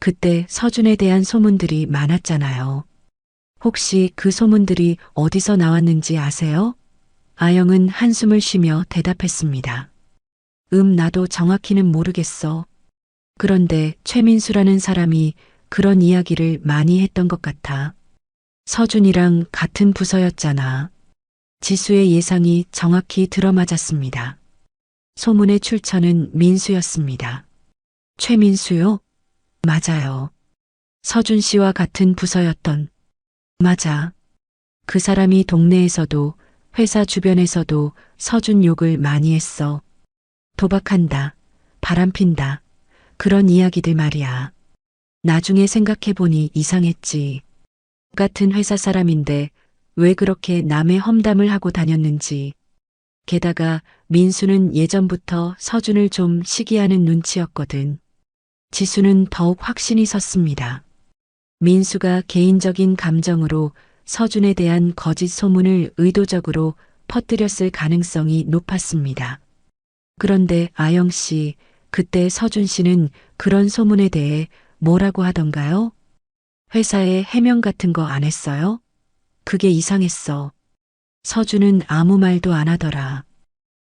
그때 서준에 대한 소문들이 많았잖아요. 혹시 그 소문들이 어디서 나왔는지 아세요? 아영은 한숨을 쉬며 대답했습니다. 나도 정확히는 모르겠어. 그런데 최민수라는 사람이 그런 이야기를 많이 했던 것 같아. 서준이랑 같은 부서였잖아. 지수의 예상이 정확히 들어맞았습니다. 소문의 출처는 민수였습니다. 최민수요? 맞아요. 서준 씨와 같은 부서였던. 맞아. 그 사람이 동네에서도 회사 주변에서도 서준 욕을 많이 했어. 도박한다. 바람핀다. 그런 이야기들 말이야. 나중에 생각해보니 이상했지. 같은 회사 사람인데 왜 그렇게 남의 험담을 하고 다녔는지. 게다가 민수는 예전부터 서준을 좀 시기하는 눈치였거든. 지수는 더욱 확신이 섰습니다. 민수가 개인적인 감정으로 서준에 대한 거짓 소문을 의도적으로 퍼뜨렸을 가능성이 높았습니다. 그런데 아영 씨, 그때 서준 씨는 그런 소문에 대해 뭐라고 하던가요? 회사에 해명 같은 거 안 했어요? 그게 이상했어. 서준은 아무 말도 안 하더라.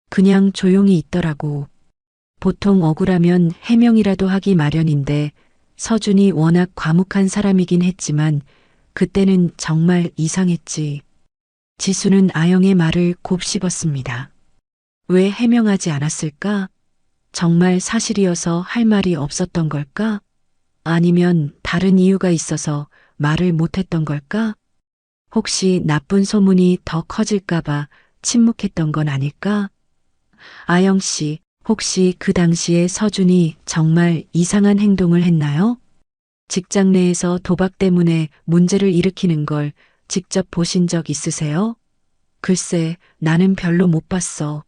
그냥 조용히 있더라고. 보통 억울하면 해명이라도 하기 마련인데 서준이 워낙 과묵한 사람이긴 했지만 그때는 정말 이상했지. 지수는 아영의 말을 곱씹었습니다. 왜 해명하지 않았을까? 정말 사실이어서 할 말이 없었던 걸까? 아니면 다른 이유가 있어서 말을 못했던 걸까? 혹시 나쁜 소문이 더 커질까봐 침묵했던 건 아닐까? 아영 씨, 혹시 그 당시에 서준이 정말 이상한 행동을 했나요? 직장 내에서 도박 때문에 문제를 일으키는 걸 직접 보신 적 있으세요? 글쎄, 나는 별로 못 봤어.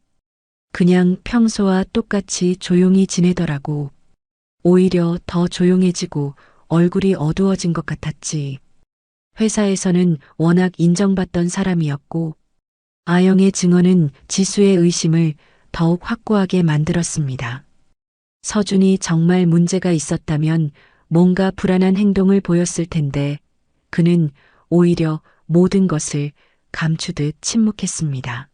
그냥 평소와 똑같이 조용히 지내더라고. 오히려 더 조용해지고 얼굴이 어두워진 것 같았지. 회사에서는 워낙 인정받던 사람이었고, 아영의 증언은 지수의 의심을 더욱 확고하게 만들었습니다. 서준이 정말 문제가 있었다면 뭔가 불안한 행동을 보였을 텐데, 그는 오히려 모든 것을 감추듯 침묵했습니다.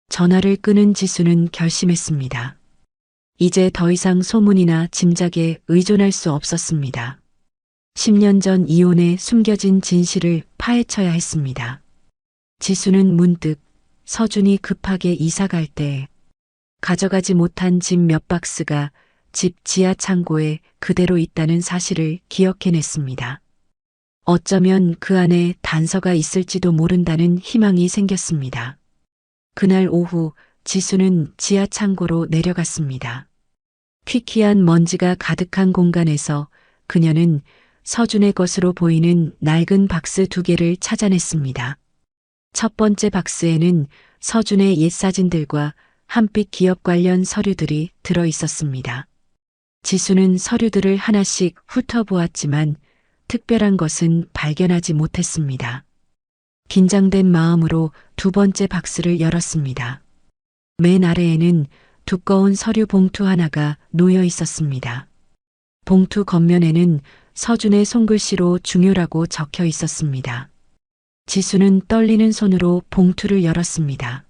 전화를 끊은 지수는 결심했습니다. 이제 더 이상 소문이나 짐작에 의존할 수 없었습니다. 10년 전 이혼에 숨겨진 진실을 파헤쳐야 했습니다. 지수는 문득 서준이 급하게 이사 갈 때 가져가지 못한 집 몇 박스가 집 지하 창고에 그대로 있다는 사실을 기억해냈습니다. 어쩌면 그 안에 단서가 있을지도 모른다는 희망이 생겼습니다. 그날 오후 지수는 지하 창고로 내려갔습니다. 퀴퀴한 먼지가 가득한 공간에서 그녀는 서준의 것으로 보이는 낡은 박스 2개를 찾아냈습니다. 첫 번째 박스에는 서준의 옛 사진들과 한빛 기업 관련 서류들이 들어 있었습니다. 지수는 서류들을 하나씩 훑어보았지만 특별한 것은 발견하지 못했습니다. 긴장된 마음으로 두 번째 박스를 열었습니다. 맨 아래에는 두꺼운 서류 봉투 하나가 놓여 있었습니다. 봉투 겉면에는 서준의 손글씨로 중요라고 적혀 있었습니다. 지수는 떨리는 손으로 봉투를 열었습니다.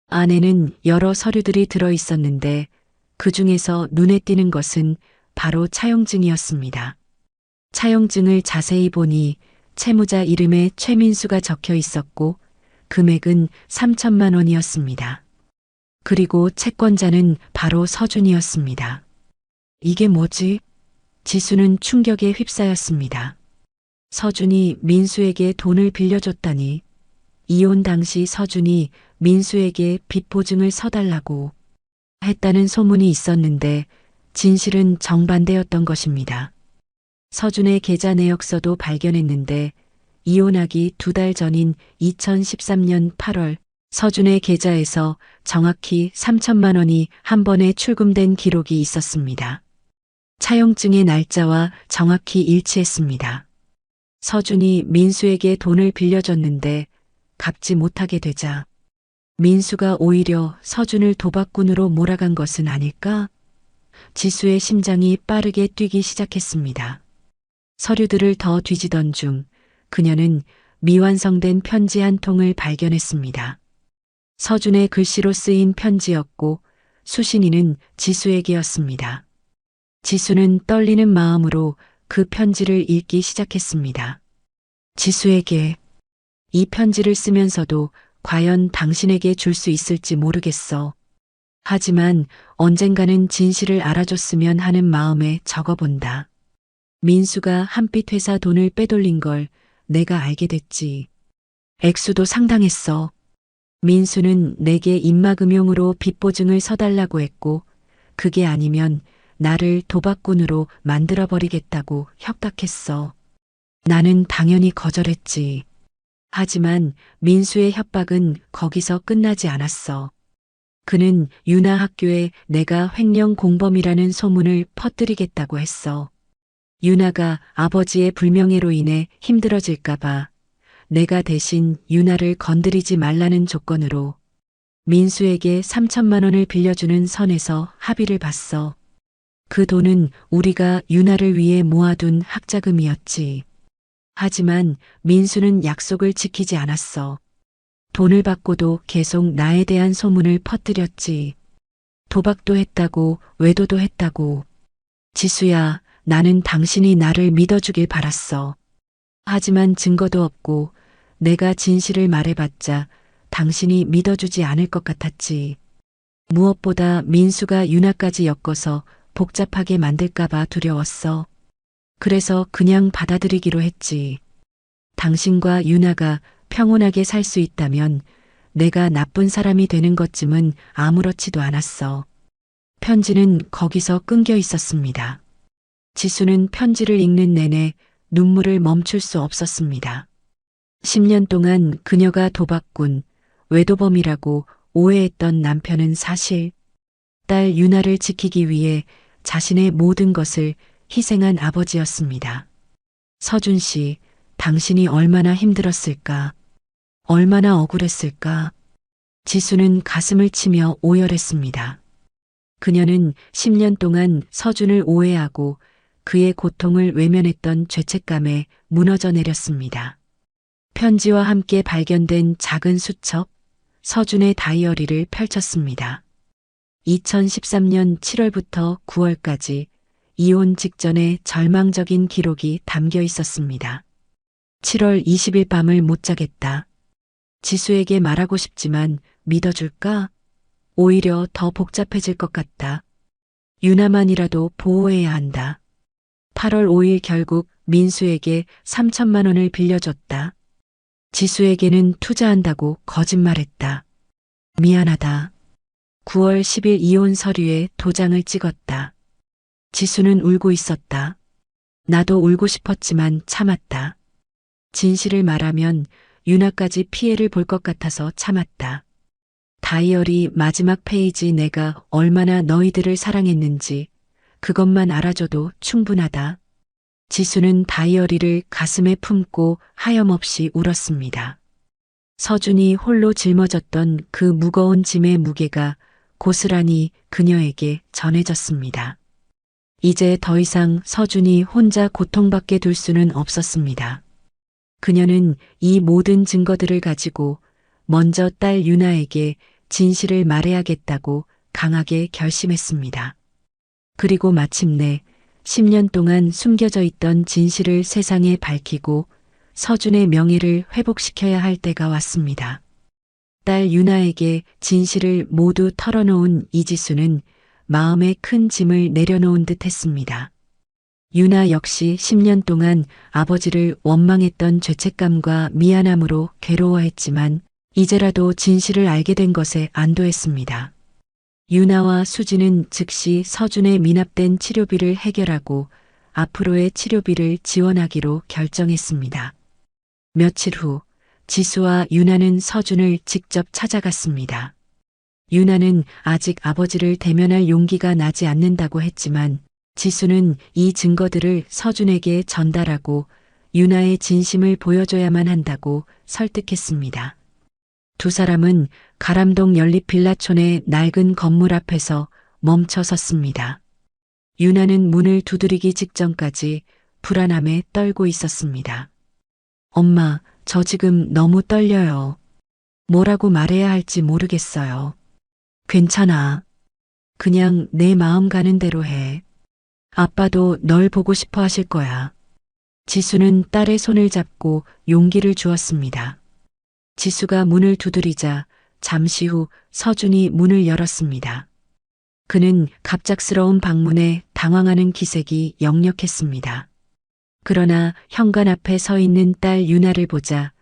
안에는 여러 서류들이 들어 있었는데 그 중에서 눈에 띄는 것은 바로 차용증이었습니다. 차용증을 자세히 보니 채무자 이름에 최민수가 적혀 있었고 금액은 3천만 원이었습니다. 그리고 채권자는 바로 서준이었습니다. 이게 뭐지? 지수는 충격에 휩싸였습니다. 서준이 민수에게 돈을 빌려줬다니. 이혼 당시 서준이 민수에게 빚 보증을 서달라고 했다는 소문이 있었는데 진실은 정반대였던 것입니다. 서준의 계좌 내역서도 발견했는데 이혼하기 2달 전인 2013년 8월 서준의 계좌에서 정확히 3천만 원이 한 번에 출금된 기록이 있었습니다. 차용증의 날짜와 정확히 일치했습니다. 서준이 민수에게 돈을 빌려줬는데 갚지 못하게 되자 민수가 오히려 서준을 도박꾼으로 몰아간 것은 아닐까? 지수의 심장이 빠르게 뛰기 시작했습니다. 서류들을 더 뒤지던 중 그녀는 미완성된 편지 한 통을 발견했습니다. 서준의 글씨로 쓰인 편지였고 수신인은 지수에게였습니다. 지수는 떨리는 마음으로 그 편지를 읽기 시작했습니다. 지수에게 이 편지를 쓰면서도 과연 당신에게 줄 수 있을지 모르겠어. 하지만 언젠가는 진실을 알아줬으면 하는 마음에 적어본다. 민수가 한빛 회사 돈을 빼돌린 걸 내가 알게 됐지. 액수도 상당했어. 민수는 내게 입막음용으로 빚 보증을 서달라고 했고 그게 아니면 나를 도박꾼으로 만들어버리겠다고 협박했어. 나는 당연히 거절했지. 하지만 민수의 협박은 거기서 끝나지 않았어. 그는 유나 학교에 내가 횡령 공범이라는 소문을 퍼뜨리겠다고 했어. 유나가 아버지의 불명예로 인해 힘들어질까봐 내가 대신 유나를 건드리지 말라는 조건으로 민수에게 3천만 원을 빌려주는 선에서 합의를 봤어. 그 돈은 우리가 유나를 위해 모아둔 학자금이었지. 하지만 민수는 약속을 지키지 않았어. 돈을 받고도 계속 나에 대한 소문을 퍼뜨렸지. 도박도 했다고, 외도도 했다고. 지수야, 나는 당신이 나를 믿어주길 바랐어. 하지만 증거도 없고 내가 진실을 말해봤자 당신이 믿어주지 않을 것 같았지. 무엇보다 민수가 유나까지 엮어서 복잡하게 만들까봐 두려웠어. 그래서 그냥 받아들이기로 했지. 당신과 유나가 평온하게 살 수 있다면 내가 나쁜 사람이 되는 것쯤은 아무렇지도 않았어. 편지는 거기서 끊겨 있었습니다. 지수는 편지를 읽는 내내 눈물을 멈출 수 없었습니다. 10년 동안 그녀가 도박꾼, 외도범이라고 오해했던 남편은 사실 딸 유나를 지키기 위해 자신의 모든 것을 희생한 아버지였습니다. 서준 씨, 당신이 얼마나 힘들었을까? 얼마나 억울했을까? 지수는 가슴을 치며 오열했습니다. 그녀는 10년 동안 서준을 오해하고 그의 고통을 외면했던 죄책감에 무너져 내렸습니다. 편지와 함께 발견된 작은 수첩, 서준의 다이어리를 펼쳤습니다. 2013년 7월부터 9월까지 이혼 직전의 절망적인 기록이 담겨 있었습니다. 7월 20일 밤을 못 자겠다. 지수에게 말하고 싶지만 믿어줄까? 오히려 더 복잡해질 것 같다. 유나만이라도 보호해야 한다. 8월 5일 결국 민수에게 3천만 원을 빌려줬다. 지수에게는 투자한다고 거짓말했다. 미안하다. 9월 10일 이혼 서류에 도장을 찍었다. 지수는 울고 있었다. 나도 울고 싶었지만 참았다. 진실을 말하면 유나까지 피해를 볼 것 같아서 참았다. 다이어리 마지막 페이지 내가 얼마나 너희들을 사랑했는지 그것만 알아줘도 충분하다. 지수는 다이어리를 가슴에 품고 하염없이 울었습니다. 서준이 홀로 짊어졌던 그 무거운 짐의 무게가 고스란히 그녀에게 전해졌습니다. 이제 더 이상 서준이 혼자 고통받게 둘 수는 없었습니다. 그녀는 이 모든 증거들을 가지고 먼저 딸 유나에게 진실을 말해야겠다고 강하게 결심했습니다. 그리고 마침내 10년 동안 숨겨져 있던 진실을 세상에 밝히고 서준의 명예를 회복시켜야 할 때가 왔습니다. 딸 유나에게 진실을 모두 털어놓은 이지수는 마음에 큰 짐을 내려놓은 듯 했습니다. 유나 역시 10년 동안 아버지를 원망했던 죄책감과 미안함으로 괴로워했지만 이제라도 진실을 알게 된 것에 안도했습니다. 유나와 수지는 즉시 서준의 미납된 치료비를 해결하고 앞으로의 치료비를 지원하기로 결정했습니다. 며칠 후 지수와 유나는 서준을 직접 찾아갔습니다. 유나는 아직 아버지를 대면할 용기가 나지 않는다고 했지만 지수는 이 증거들을 서준에게 전달하고 유나의 진심을 보여줘야만 한다고 설득했습니다. 두 사람은 가람동 연립 빌라촌의 낡은 건물 앞에서 멈춰 섰습니다. 유나는 문을 두드리기 직전까지 불안함에 떨고 있었습니다. 엄마, 저 지금 너무 떨려요. 뭐라고 말해야 할지 모르겠어요. 괜찮아. 그냥 내 마음 가는 대로 해. 아빠도 널 보고 싶어 하실 거야. 지수는 딸의 손을 잡고 용기를 주었습니다. 지수가 문을 두드리자 잠시 후 서준이 문을 열었습니다. 그는 갑작스러운 방문에 당황하는 기색이 역력했습니다. 그러나 현관 앞에 서 있는 딸 유나를 보자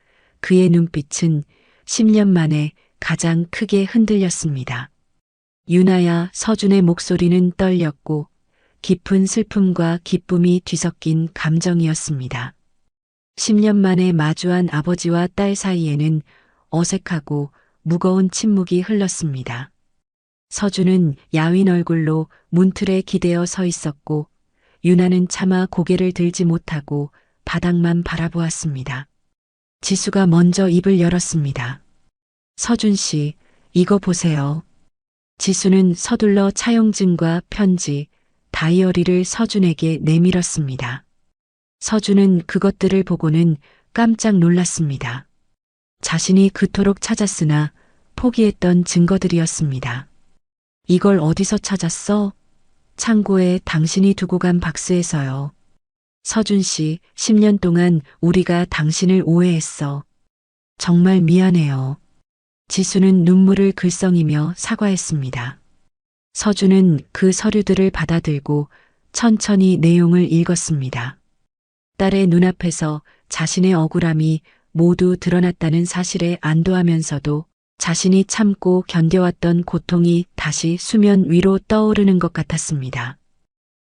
그의 눈빛은 10년 만에 가장 크게 흔들렸습니다. 유나야, 서준의 목소리는 떨렸고 깊은 슬픔과 기쁨이 뒤섞인 감정이었습니다. 10년 만에 마주한 아버지와 딸 사이에는 어색하고 무거운 침묵이 흘렀습니다. 서준은 야윈 얼굴로 문틀에 기대어 서 있었고 유나는 차마 고개를 들지 못하고 바닥만 바라보았습니다. 지수가 먼저 입을 열었습니다. 서준 씨, 이거 보세요. 지수는 서둘러 차용증과 편지, 다이어리를 서준에게 내밀었습니다. 서준은 그것들을 보고는 깜짝 놀랐습니다. 자신이 그토록 찾았으나 포기했던 증거들이었습니다. 이걸 어디서 찾았어? 창고에 당신이 두고 간 박스에서요. 서준 씨, 10년 동안 우리가 당신을 오해했어. 정말 미안해요. 지수는 눈물을 글썽이며 사과했습니다. 서준은 그 서류들을 받아들고 천천히 내용을 읽었습니다. 딸의 눈앞에서 자신의 억울함이 모두 드러났다는 사실에 안도하면서도 자신이 참고 견뎌왔던 고통이 다시 수면 위로 떠오르는 것 같았습니다.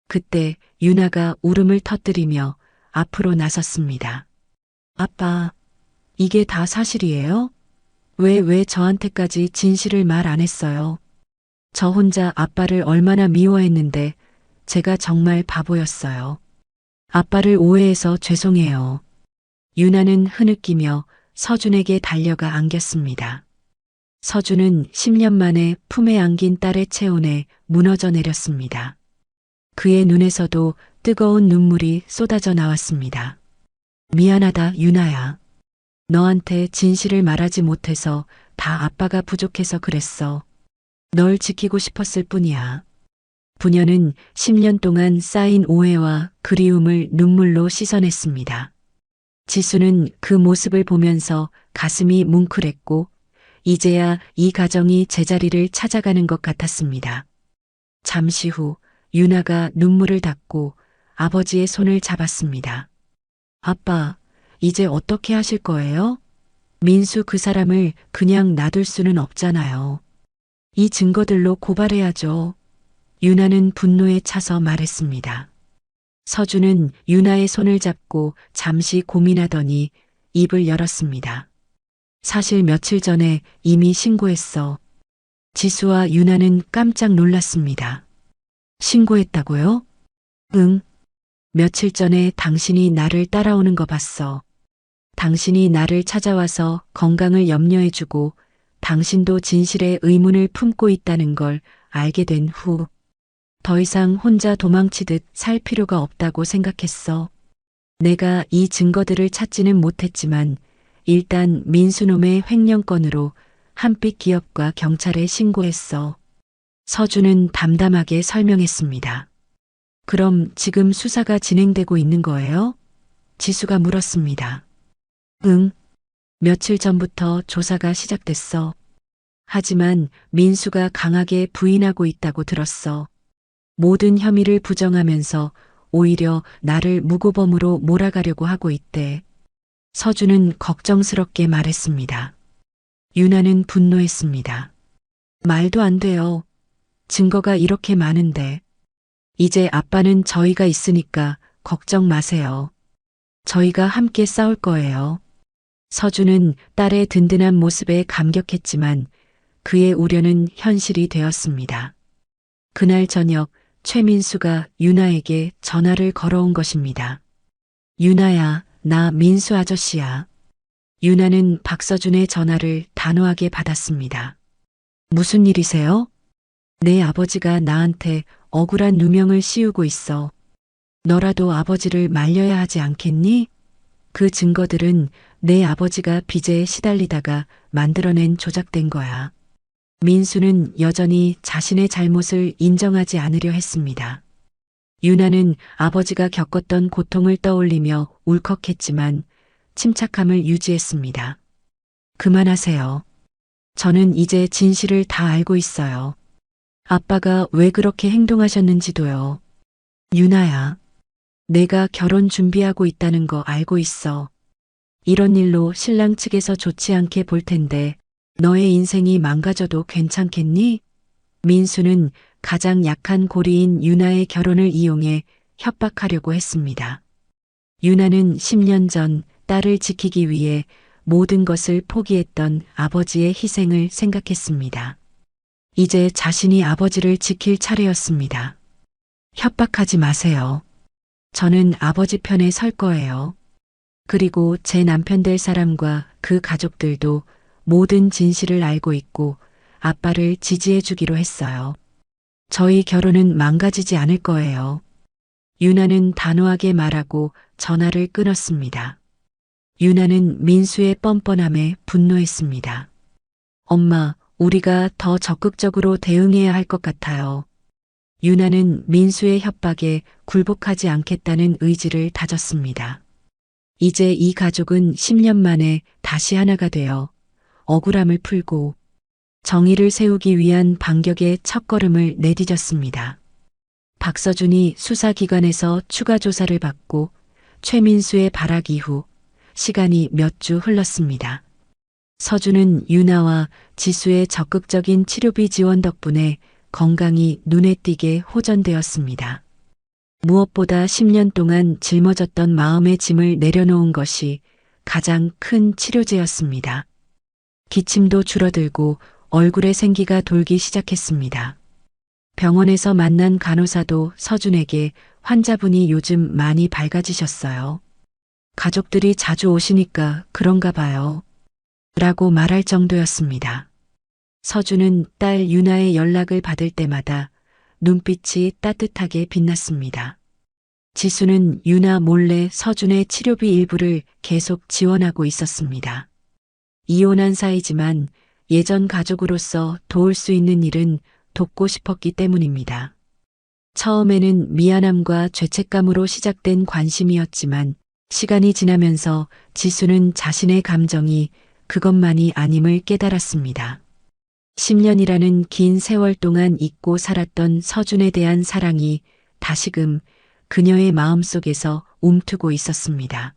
그때 유나가 울음을 터뜨리며 앞으로 나섰습니다. 아빠, 이게 다 사실이에요? 왜 저한테까지 진실을 말 안 했어요? 저 혼자 아빠를 얼마나 미워했는데 제가 정말 바보였어요. 아빠를 오해해서 죄송해요. 유나는 흐느끼며 서준에게 달려가 안겼습니다. 서준은 10년 만에 품에 안긴 딸의 체온에 무너져 내렸습니다. 그의 눈에서도 뜨거운 눈물이 쏟아져 나왔습니다. 미안하다, 유나야. 너한테 진실을 말하지 못해서 다 아빠가 부족해서 그랬어. 널 지키고 싶었을 뿐이야. 부녀는 10년 동안 쌓인 오해와 그리움을 눈물로 씻어냈습니다. 지수는 그 모습을 보면서 가슴이 뭉클했고 이제야 이 가정이 제자리를 찾아가는 것 같았습니다. 잠시 후 유나가 눈물을 닦고 아버지의 손을 잡았습니다. 아빠, 이제 어떻게 하실 거예요? 민수 그 사람을 그냥 놔둘 수는 없잖아요. 이 증거들로 고발해야죠. 유나는 분노에 차서 말했습니다. 서준은 유나의 손을 잡고 잠시 고민하더니 입을 열었습니다. 사실 며칠 전에 이미 신고했어. 지수와 유나는 깜짝 놀랐습니다. 신고했다고요? 응. 며칠 전에 당신이 나를 따라오는 거 봤어. 당신이 나를 찾아와서 건강을 염려해주고 당신도 진실의 의문을 품고 있다는 걸 알게 된 후, 더 이상 혼자 도망치듯 살 필요가 없다고 생각했어. 내가 이 증거들을 찾지는 못했지만 일단 민수놈의 횡령건으로 한빛 기업과 경찰에 신고했어. 서준은 담담하게 설명했습니다. 그럼 지금 수사가 진행되고 있는 거예요? 지수가 물었습니다. 응. 며칠 전부터 조사가 시작됐어. 하지만 민수가 강하게 부인하고 있다고 들었어. 모든 혐의를 부정하면서 오히려 나를 무고범으로 몰아가려고 하고 있대. 서준은 걱정스럽게 말했습니다. 유나는 분노했습니다. 말도 안 돼요. 증거가 이렇게 많은데. 이제 아빠는 저희가 있으니까 걱정 마세요. 저희가 함께 싸울 거예요. 서준은 딸의 든든한 모습에 감격했지만 그의 우려는 현실이 되었습니다. 그날 저녁 최민수가 유나에게 전화를 걸어온 것입니다. 유나야, 나 민수 아저씨야. 유나는 박서준의 전화를 단호하게 받았습니다. 무슨 일이세요? 내 아버지가 나한테 억울한 누명을 씌우고 있어. 너라도 아버지를 말려야 하지 않겠니? 그 증거들은 내 아버지가 빚에 시달리다가 만들어낸 조작된 거야. 민수는 여전히 자신의 잘못을 인정하지 않으려 했습니다. 유나는 아버지가 겪었던 고통을 떠올리며 울컥했지만 침착함을 유지했습니다. 그만하세요. 저는 이제 진실을 다 알고 있어요. 아빠가 왜 그렇게 행동하셨는지도요. 유나야, 내가 결혼 준비하고 있다는 거 알고 있어. 이런 일로 신랑 측에서 좋지 않게 볼 텐데 너의 인생이 망가져도 괜찮겠니? 민수는 가장 약한 고리인 유나의 결혼을 이용해 협박하려고 했습니다. 유나는 10년 전 딸을 지키기 위해 모든 것을 포기했던 아버지의 희생을 생각했습니다. 이제 자신이 아버지를 지킬 차례였습니다. 협박하지 마세요. 저는 아버지 편에 설 거예요. 그리고 제 남편 될 사람과 그 가족들도 모든 진실을 알고 있고 아빠를 지지해 주기로 했어요. 저희 결혼은 망가지지 않을 거예요. 유나는 단호하게 말하고 전화를 끊었습니다. 유나는 민수의 뻔뻔함에 분노했습니다. 엄마, 우리가 더 적극적으로 대응해야 할 것 같아요. 유나는 민수의 협박에 굴복하지 않겠다는 의지를 다졌습니다. 이제 이 가족은 10년 만에 다시 하나가 되어 억울함을 풀고 정의를 세우기 위한 반격의 첫걸음을 내디뎠습니다. 박서준이 수사기관에서 추가 조사를 받고 최민수의 발악 이후 시간이 몇 주 흘렀습니다. 서준은 유나와 지수의 적극적인 치료비 지원 덕분에 건강이 눈에 띄게 호전되었습니다. 무엇보다 10년 동안 짊어졌던 마음의 짐을 내려놓은 것이 가장 큰 치료제였습니다. 기침도 줄어들고 얼굴에 생기가 돌기 시작했습니다. 병원에서 만난 간호사도 서준에게 환자분이 요즘 많이 밝아지셨어요. 가족들이 자주 오시니까 그런가 봐요. 라고 말할 정도였습니다. 서준은 딸 유나의 연락을 받을 때마다 눈빛이 따뜻하게 빛났습니다. 지수는 유나 몰래 서준의 치료비 일부를 계속 지원하고 있었습니다. 이혼한 사이지만 예전 가족으로서 도울 수 있는 일은 돕고 싶었기 때문입니다. 처음에는 미안함과 죄책감으로 시작된 관심이었지만 시간이 지나면서 지수는 자신의 감정이 그것만이 아님을 깨달았습니다. 10년이라는 긴 세월 동안 잊고 살았던 서준에 대한 사랑이 다시금 그녀의 마음속에서 움트고 있었습니다.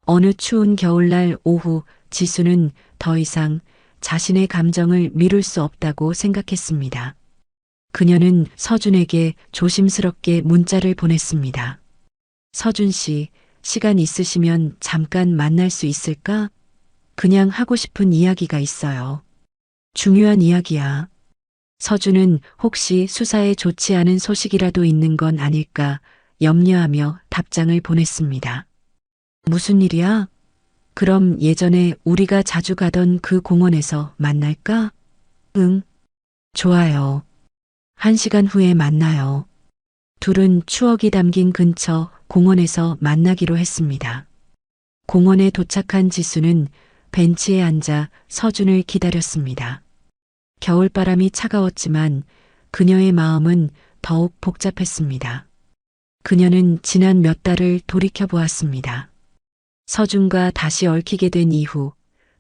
어느 추운 겨울날 오후 지수는 더 이상 자신의 감정을 미룰 수 없다고 생각했습니다. 그녀는 서준에게 조심스럽게 문자를 보냈습니다. 서준 씨, 시간 있으시면 잠깐 만날 수 있을까? 그냥 하고 싶은 이야기가 있어요. 중요한 이야기야. 서준은 혹시 수사에 좋지 않은 소식이라도 있는 건 아닐까 염려하며 답장을 보냈습니다. 무슨 일이야? 그럼 예전에 우리가 자주 가던 그 공원에서 만날까? 응, 좋아요. 1시간 후에 만나요. 둘은 추억이 담긴 근처 공원에서 만나기로 했습니다. 공원에 도착한 지수는 벤치에 앉아 서준을 기다렸습니다. 겨울바람이 차가웠지만 그녀의 마음은 더욱 복잡했습니다. 그녀는 지난 몇 달을 돌이켜 보았습니다. 서준과 다시 얽히게 된 이후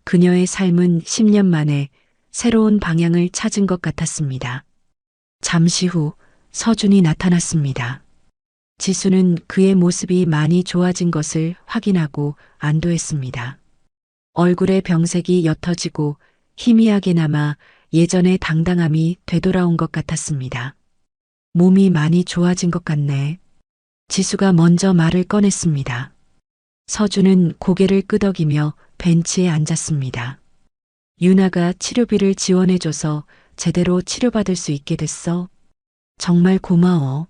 그녀의 삶은 10년 만에 새로운 방향을 찾은 것 같았습니다. 잠시 후 서준이 나타났습니다. 지수는 그의 모습이 많이 좋아진 것을 확인하고 안도했습니다. 얼굴의 병색이 옅어지고 희미하게 남아 예전의 당당함이 되돌아온 것 같았습니다. 몸이 많이 좋아진 것 같네. 지수가 먼저 말을 꺼냈습니다. 서준은 고개를 끄덕이며 벤치에 앉았습니다. 유나가 치료비를 지원해줘서 제대로 치료받을 수 있게 됐어. 정말 고마워.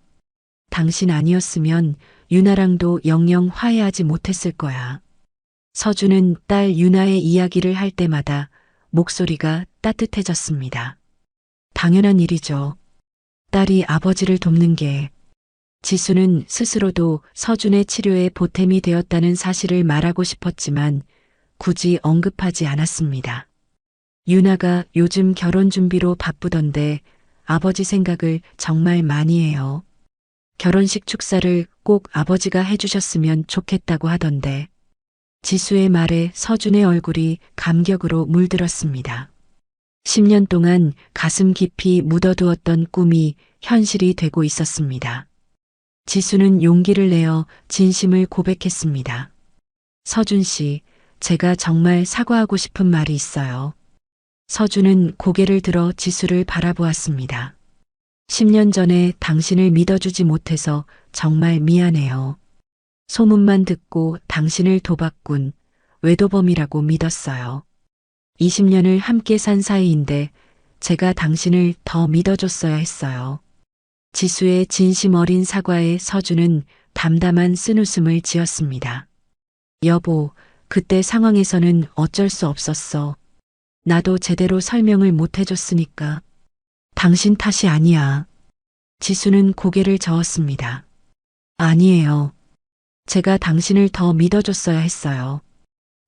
당신 아니었으면 유나랑도 영영 화해하지 못했을 거야. 서준은 딸 유나의 이야기를 할 때마다 목소리가 따뜻해졌습니다. 당연한 일이죠. 딸이 아버지를 돕는 게. 지수는 스스로도 서준의 치료에 보탬이 되었다는 사실을 말하고 싶었지만 굳이 언급하지 않았습니다. 유나가 요즘 결혼 준비로 바쁘던데 아버지 생각을 정말 많이 해요. 결혼식 축사를 꼭 아버지가 해주셨으면 좋겠다고 하던데. 지수의 말에 서준의 얼굴이 감격으로 물들었습니다. 10년 동안 가슴 깊이 묻어두었던 꿈이 현실이 되고 있었습니다. 지수는 용기를 내어 진심을 고백했습니다. 서준 씨, 제가 정말 사과하고 싶은 말이 있어요. 서준은 고개를 들어 지수를 바라보았습니다. 10년 전에 당신을 믿어주지 못해서 정말 미안해요. 소문만 듣고 당신을 도박꾼, 외도범이라고 믿었어요. 20년을 함께 산 사이인데 제가 당신을 더 믿어줬어야 했어요. 지수의 진심 어린 사과에 서준은 담담한 쓴웃음을 지었습니다. 여보, 그때 상황에서는 어쩔 수 없었어. 나도 제대로 설명을 못 해줬으니까. 당신 탓이 아니야. 지수는 고개를 저었습니다. 아니에요. 제가 당신을 더 믿어줬어야 했어요.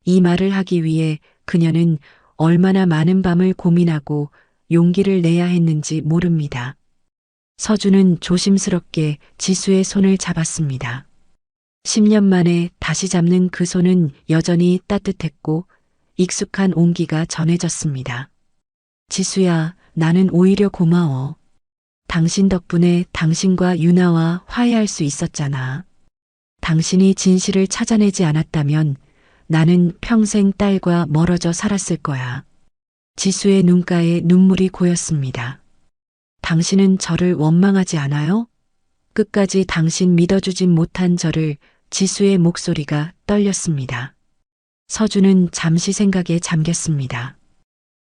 이 말을 하기 위해 그녀는 얼마나 많은 밤을 고민하고 용기를 내야 했는지 모릅니다. 서준은 조심스럽게 지수의 손을 잡았습니다. 10년 만에 다시 잡는 그 손은 여전히 따뜻했고 익숙한 온기가 전해졌습니다. 지수야, 나는 오히려 고마워. 당신 덕분에 당신과 유나와 화해할 수 있었잖아. 당신이 진실을 찾아내지 않았다면 나는 평생 딸과 멀어져 살았을 거야. 지수의 눈가에 눈물이 고였습니다. 당신은 저를 원망하지 않아요? 끝까지 당신 믿어주진 못한 저를. 지수의 목소리가 떨렸습니다. 서준은 잠시 생각에 잠겼습니다.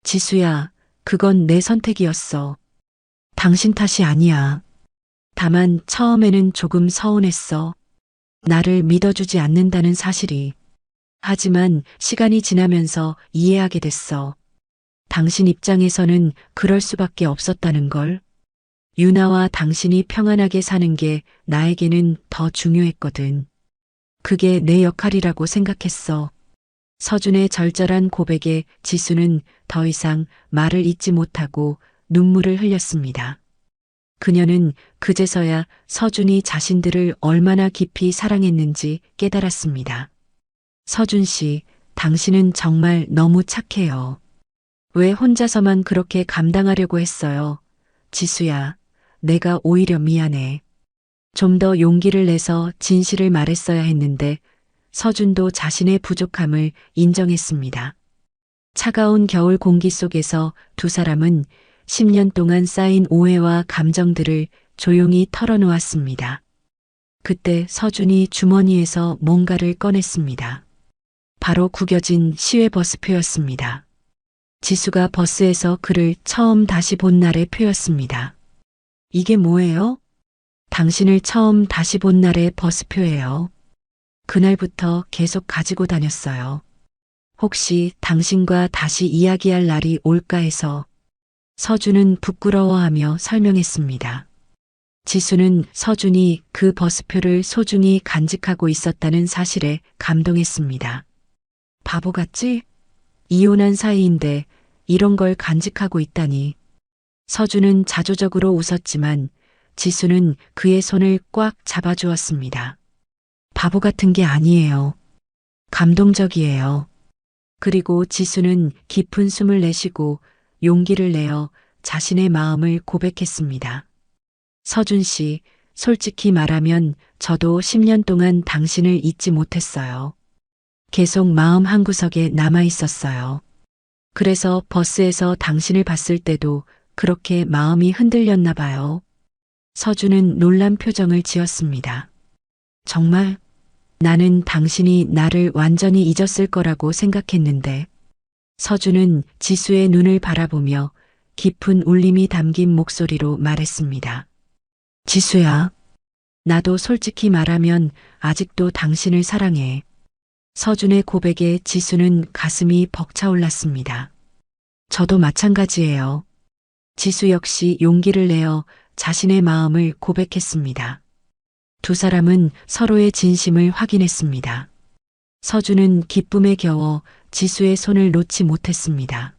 지수야, 그건 내 선택이었어. 당신 탓이 아니야. 다만 처음에는 조금 서운했어. 나를 믿어주지 않는다는 사실이. 하지만 시간이 지나면서 이해하게 됐어. 당신 입장에서는 그럴 수밖에 없었다는 걸. 유나와 당신이 평안하게 사는 게 나에게는 더 중요했거든. 그게 내 역할이라고 생각했어. 서준의 절절한 고백에 지수는 더 이상 말을 잇지 못하고 눈물을 흘렸습니다. 그녀는 그제서야 서준이 자신들을 얼마나 깊이 사랑했는지 깨달았습니다. 서준 씨, 당신은 정말 너무 착해요. 왜 혼자서만 그렇게 감당하려고 했어요? 지수야, 내가 오히려 미안해. 좀 더 용기를 내서 진실을 말했어야 했는데 서준도 자신의 부족함을 인정했습니다. 차가운 겨울 공기 속에서 두 사람은 10년 동안 쌓인 오해와 감정들을 조용히 털어놓았습니다. 그때 서준이 주머니에서 뭔가를 꺼냈습니다. 바로 구겨진 시외 버스표였습니다. 지수가 버스에서 그를 처음 다시 본 날의 표였습니다. 이게 뭐예요? 당신을 처음 다시 본 날의 버스표예요. 그날부터 계속 가지고 다녔어요. 혹시 당신과 다시 이야기할 날이 올까 해서. 서준은 부끄러워하며 설명했습니다. 지수는 서준이 그 버스표를 소중히 간직하고 있었다는 사실에 감동했습니다. 바보 같지? 이혼한 사이인데 이런 걸 간직하고 있다니. 서준은 자조적으로 웃었지만 지수는 그의 손을 꽉 잡아주었습니다. 바보 같은 게 아니에요. 감동적이에요. 그리고 지수는 깊은 숨을 내쉬고 용기를 내어 자신의 마음을 고백했습니다. 서준 씨, 솔직히 말하면 저도 10년 동안 당신을 잊지 못했어요. 계속 마음 한구석에 남아 있었어요. 그래서 버스에서 당신을 봤을 때도 그렇게 마음이 흔들렸나 봐요. 서준은 놀란 표정을 지었습니다. 정말? 나는 당신이 나를 완전히 잊었을 거라고 생각했는데. 서준은 지수의 눈을 바라보며 깊은 울림이 담긴 목소리로 말했습니다. 지수야, 나도 솔직히 말하면 아직도 당신을 사랑해. 서준의 고백에 지수는 가슴이 벅차올랐습니다. 저도 마찬가지예요. 지수 역시 용기를 내어 자신의 마음을 고백했습니다. 두 사람은 서로의 진심을 확인했습니다. 서준은 기쁨에 겨워 지수의 손을 놓지 못했습니다.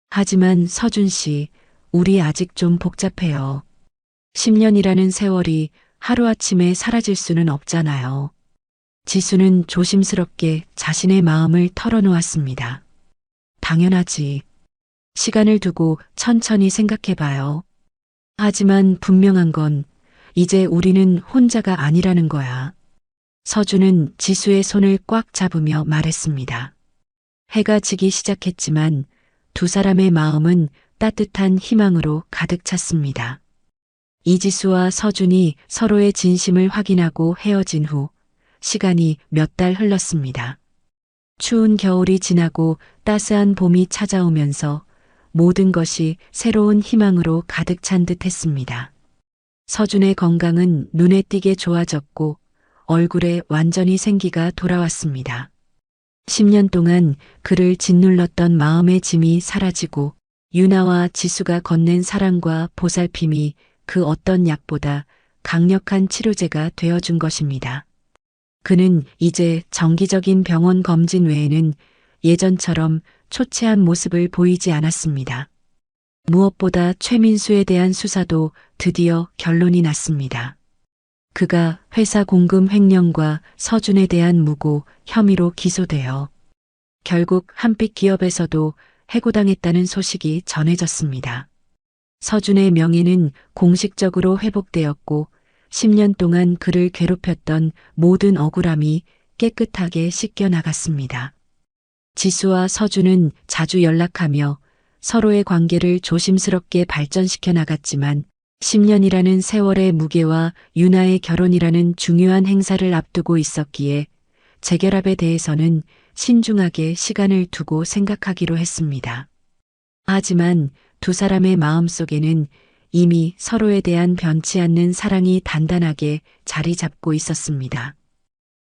하지만 서준 씨, 우리 아직 좀 복잡해요. 10년이라는 세월이 하루아침에 사라질 수는 없잖아요. 지수는 조심스럽게 자신의 마음을 털어놓았습니다. 당연하지. 시간을 두고 천천히 생각해봐요. 하지만 분명한 건 이제 우리는 혼자가 아니라는 거야. 서준은 지수의 손을 꽉 잡으며 말했습니다. 해가 지기 시작했지만 두 사람의 마음은 따뜻한 희망으로 가득 찼습니다. 이지수와 서준이 서로의 진심을 확인하고 헤어진 후 시간이 몇 달 흘렀습니다. 추운 겨울이 지나고 따스한 봄이 찾아오면서 모든 것이 새로운 희망으로 가득 찬 듯 했습니다. 서준의 건강은 눈에 띄게 좋아졌고 얼굴에 완전히 생기가 돌아왔습니다. 10년 동안 그를 짓눌렀던 마음의 짐이 사라지고 유나와 지수가 건넨 사랑과 보살핌이 그 어떤 약보다 강력한 치료제가 되어준 것입니다. 그는 이제 정기적인 병원 검진 외에는 예전처럼 초췌한 모습을 보이지 않았습니다. 무엇보다 최민수에 대한 수사도 드디어 결론이 났습니다. 그가 회사 공금 횡령과 서준에 대한 무고 혐의로 기소되어 결국 한빛 기업에서도 해고당했다는 소식이 전해졌습니다. 서준의 명예는 공식적으로 회복되었고 10년 동안 그를 괴롭혔던 모든 억울함이 깨끗하게 씻겨나갔습니다. 지수와 서준은 자주 연락하며 서로의 관계를 조심스럽게 발전시켜 나갔지만 10년이라는 세월의 무게와 유나의 결혼이라는 중요한 행사를 앞두고 있었기에 재결합에 대해서는 신중하게 시간을 두고 생각하기로 했습니다. 하지만 두 사람의 마음속에는 이미 서로에 대한 변치 않는 사랑이 단단하게 자리 잡고 있었습니다.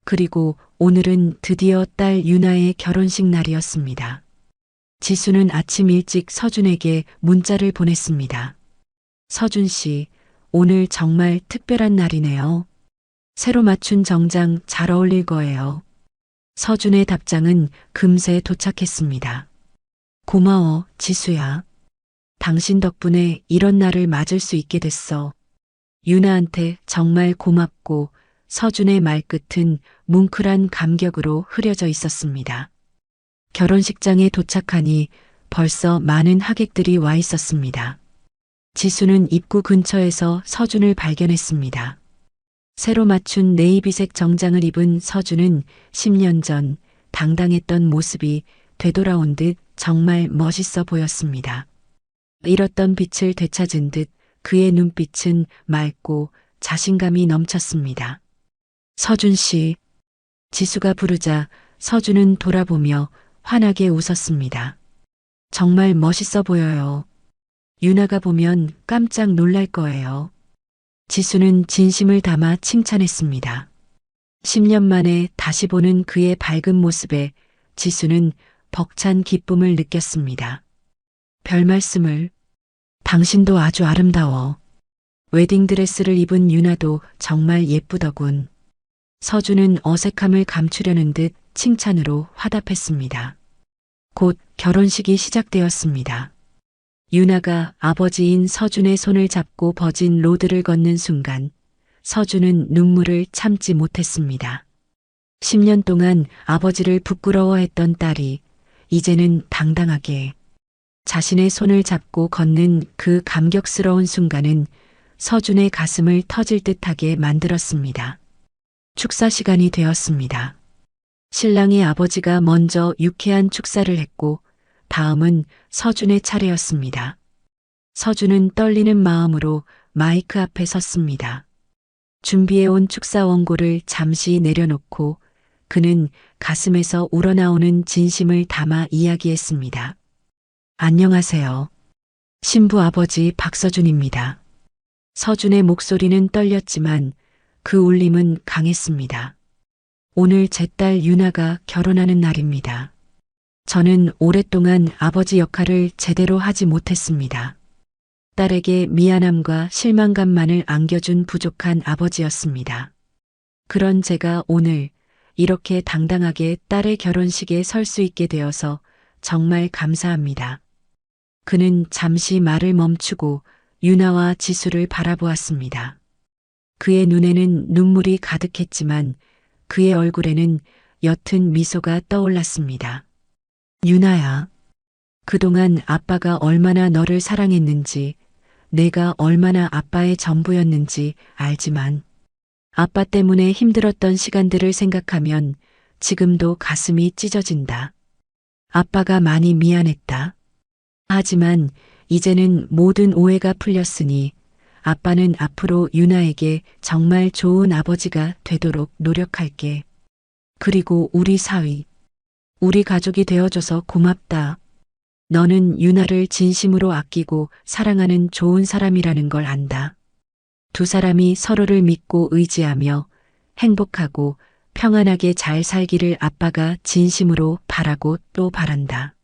그리고 오늘은 드디어 딸 유나의 결혼식 날이었습니다. 지수는 아침 일찍 서준에게 문자를 보냈습니다. 서준 씨, 오늘 정말 특별한 날이네요. 새로 맞춘 정장 잘 어울릴 거예요. 서준의 답장은 금세 도착했습니다. 고마워, 지수야. 당신 덕분에 이런 날을 맞을 수 있게 됐어. 유나한테 정말 고맙고 서준의 말끝은 뭉클한 감격으로 흐려져 있었습니다. 결혼식장에 도착하니 벌써 많은 하객들이 와 있었습니다. 지수는 입구 근처에서 서준을 발견했습니다. 새로 맞춘 네이비색 정장을 입은 서준은 10년 전 당당했던 모습이 되돌아온 듯 정말 멋있어 보였습니다. 잃었던 빛을 되찾은 듯 그의 눈빛은 맑고 자신감이 넘쳤습니다. 서준 씨, 지수가 부르자 서준은 돌아보며 환하게 웃었습니다. 정말 멋있어 보여요. 유나가 보면 깜짝 놀랄 거예요. 지수는 진심을 담아 칭찬했습니다. 10년 만에 다시 보는 그의 밝은 모습에 지수는 벅찬 기쁨을 느꼈습니다. 별 말씀을. 당신도 아주 아름다워. 웨딩드레스를 입은 유나도 정말 예쁘더군. 서준은 어색함을 감추려는 듯 칭찬으로 화답했습니다. 곧 결혼식이 시작되었습니다. 유나가 아버지인 서준의 손을 잡고 버진 로드를 걷는 순간 서준은 눈물을 참지 못했습니다. 10년 동안 아버지를 부끄러워했던 딸이 이제는 당당하게 자신의 손을 잡고 걷는 그 감격스러운 순간은 서준의 가슴을 터질 듯하게 만들었습니다. 축사 시간이 되었습니다. 신랑의 아버지가 먼저 유쾌한 축사를 했고 다음은 서준의 차례였습니다. 서준은 떨리는 마음으로 마이크 앞에 섰습니다. 준비해온 축사 원고를 잠시 내려놓고 그는 가슴에서 우러나오는 진심을 담아 이야기했습니다. 안녕하세요. 신부 아버지 박서준입니다. 서준의 목소리는 떨렸지만 그 울림은 강했습니다. 오늘 제 딸 유나가 결혼하는 날입니다. 저는 오랫동안 아버지 역할을 제대로 하지 못했습니다. 딸에게 미안함과 실망감만을 안겨준 부족한 아버지였습니다. 그런 제가 오늘 이렇게 당당하게 딸의 결혼식에 설 수 있게 되어서 정말 감사합니다. 그는 잠시 말을 멈추고 유나와 지수를 바라보았습니다. 그의 눈에는 눈물이 가득했지만 그의 얼굴에는 옅은 미소가 떠올랐습니다. 유나야, 그동안 아빠가 얼마나 너를 사랑했는지, 내가 얼마나 아빠의 전부였는지 알지만 아빠 때문에 힘들었던 시간들을 생각하면 지금도 가슴이 찢어진다. 아빠가 많이 미안했다. 하지만 이제는 모든 오해가 풀렸으니 아빠는 앞으로 유나에게 정말 좋은 아버지가 되도록 노력할게. 그리고 우리 사위, 우리 가족이 되어줘서 고맙다. 너는 유나를 진심으로 아끼고 사랑하는 좋은 사람이라는 걸 안다. 두 사람이 서로를 믿고 의지하며 행복하고 평안하게 잘 살기를 아빠가 진심으로 바라고 또 바란다.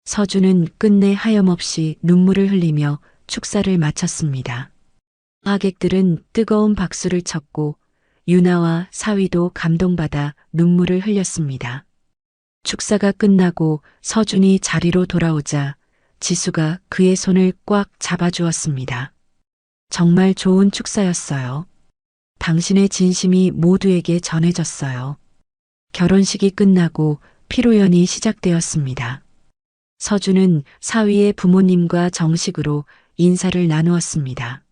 서준은 끝내 하염없이 눈물을 흘리며 축사를 마쳤습니다. 하객들은 뜨거운 박수를 쳤고 유나와 사위도 감동받아 눈물을 흘렸습니다. 축사가 끝나고 서준이 자리로 돌아오자 지수가 그의 손을 꽉 잡아주었습니다. 정말 좋은 축사였어요. 당신의 진심이 모두에게 전해졌어요. 결혼식이 끝나고 피로연이 시작되었습니다. 서준은 사위의 부모님과 정식으로 인사를 나누었습니다.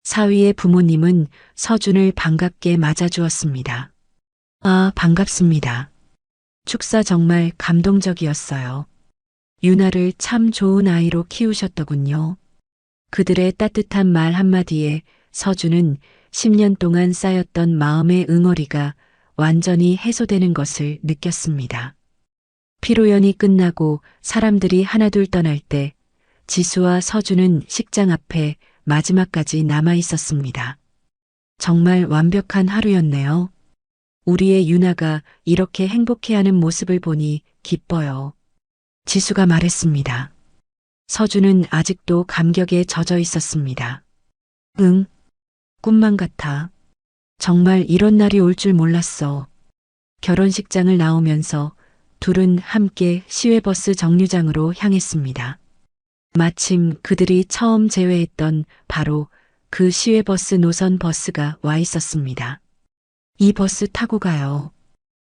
사위의 부모님은 서준을 반갑게 맞아주었습니다. 아, 반갑습니다. 축사 정말 감동적이었어요. 유나를 참 좋은 아이로 키우셨더군요. 그들의 따뜻한 말 한마디에 서준은 10년 동안 쌓였던 마음의 응어리가 완전히 해소되는 것을 느꼈습니다. 피로연이 끝나고 사람들이 하나둘 떠날 때 지수와 서준은 식장 앞에 마지막까지 남아 있었습니다. 정말 완벽한 하루였네요. 우리의 유나가 이렇게 행복해하는 모습을 보니 기뻐요. 지수가 말했습니다. 서준은 아직도 감격에 젖어 있었습니다. 응, 꿈만 같아. 정말 이런 날이 올 줄 몰랐어. 결혼식장을 나오면서 둘은 함께 시외버스 정류장으로 향했습니다. 마침 그들이 처음 제외했던 바로 그 시외버스 노선 버스가 와 있었습니다. 이 버스 타고 가요.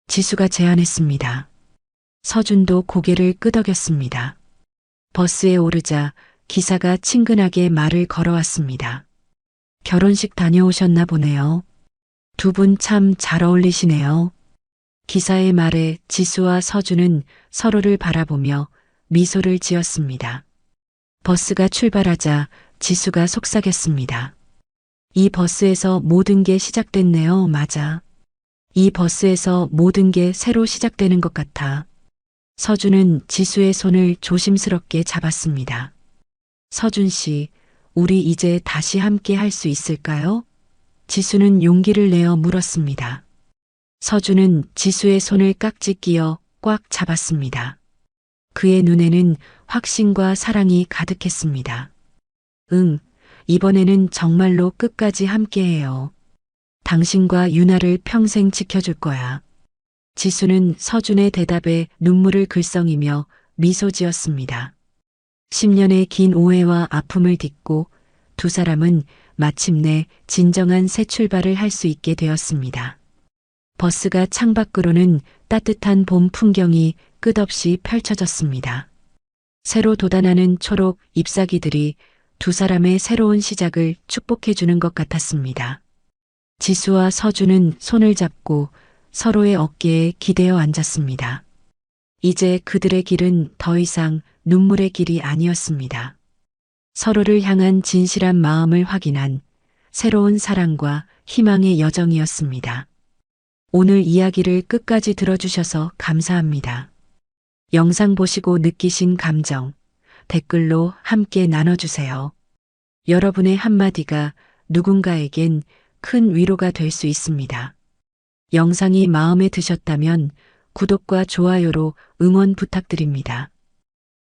지수가 제안했습니다. 서준도 고개를 끄덕였습니다. 버스에 오르자 기사가 친근하게 말을 걸어왔습니다. 결혼식 다녀오셨나 보네요. 두 분 참 잘 어울리시네요. 기사의 말에 지수와 서준은 서로를 바라보며 미소를 지었습니다. 버스가 출발하자 지수가 속삭였습니다. 이 버스에서 모든 게 시작됐네요. 맞아. 이 버스에서 모든 게 새로 시작되는 것 같아. 서준은 지수의 손을 조심스럽게 잡았습니다. 서준 씨, 우리 이제 다시 함께 할 수 있을까요? 지수는 용기를 내어 물었습니다. 서준은 지수의 손을 깍지 끼어 꽉 잡았습니다. 그의 눈에는 확신과 사랑이 가득했습니다. 응, 이번에는 정말로 끝까지 함께해요. 당신과 유나를 평생 지켜줄 거야. 지수는 서준의 대답에 눈물을 글썽이며 미소 지었습니다. 10년의 긴 오해와 아픔을 딛고 두 사람은 마침내 진정한 새 출발을 할 수 있게 되었습니다. 버스가 창밖으로는 따뜻한 봄 풍경이 끝없이 펼쳐졌습니다. 새로 돋아나는 초록 잎사귀들이 두 사람의 새로운 시작을 축복해주는 것 같았습니다. 지수와 서준은 손을 잡고 서로의 어깨에 기대어 앉았습니다. 이제 그들의 길은 더 이상 눈물의 길이 아니었습니다. 서로를 향한 진실한 마음을 확인한 새로운 사랑과 희망의 여정이었습니다. 오늘 이야기를 끝까지 들어주셔서 감사합니다. 영상 보시고 느끼신 감정, 댓글로 함께 나눠주세요. 여러분의 한마디가 누군가에겐 큰 위로가 될 수 있습니다. 영상이 마음에 드셨다면 구독과 좋아요로 응원 부탁드립니다.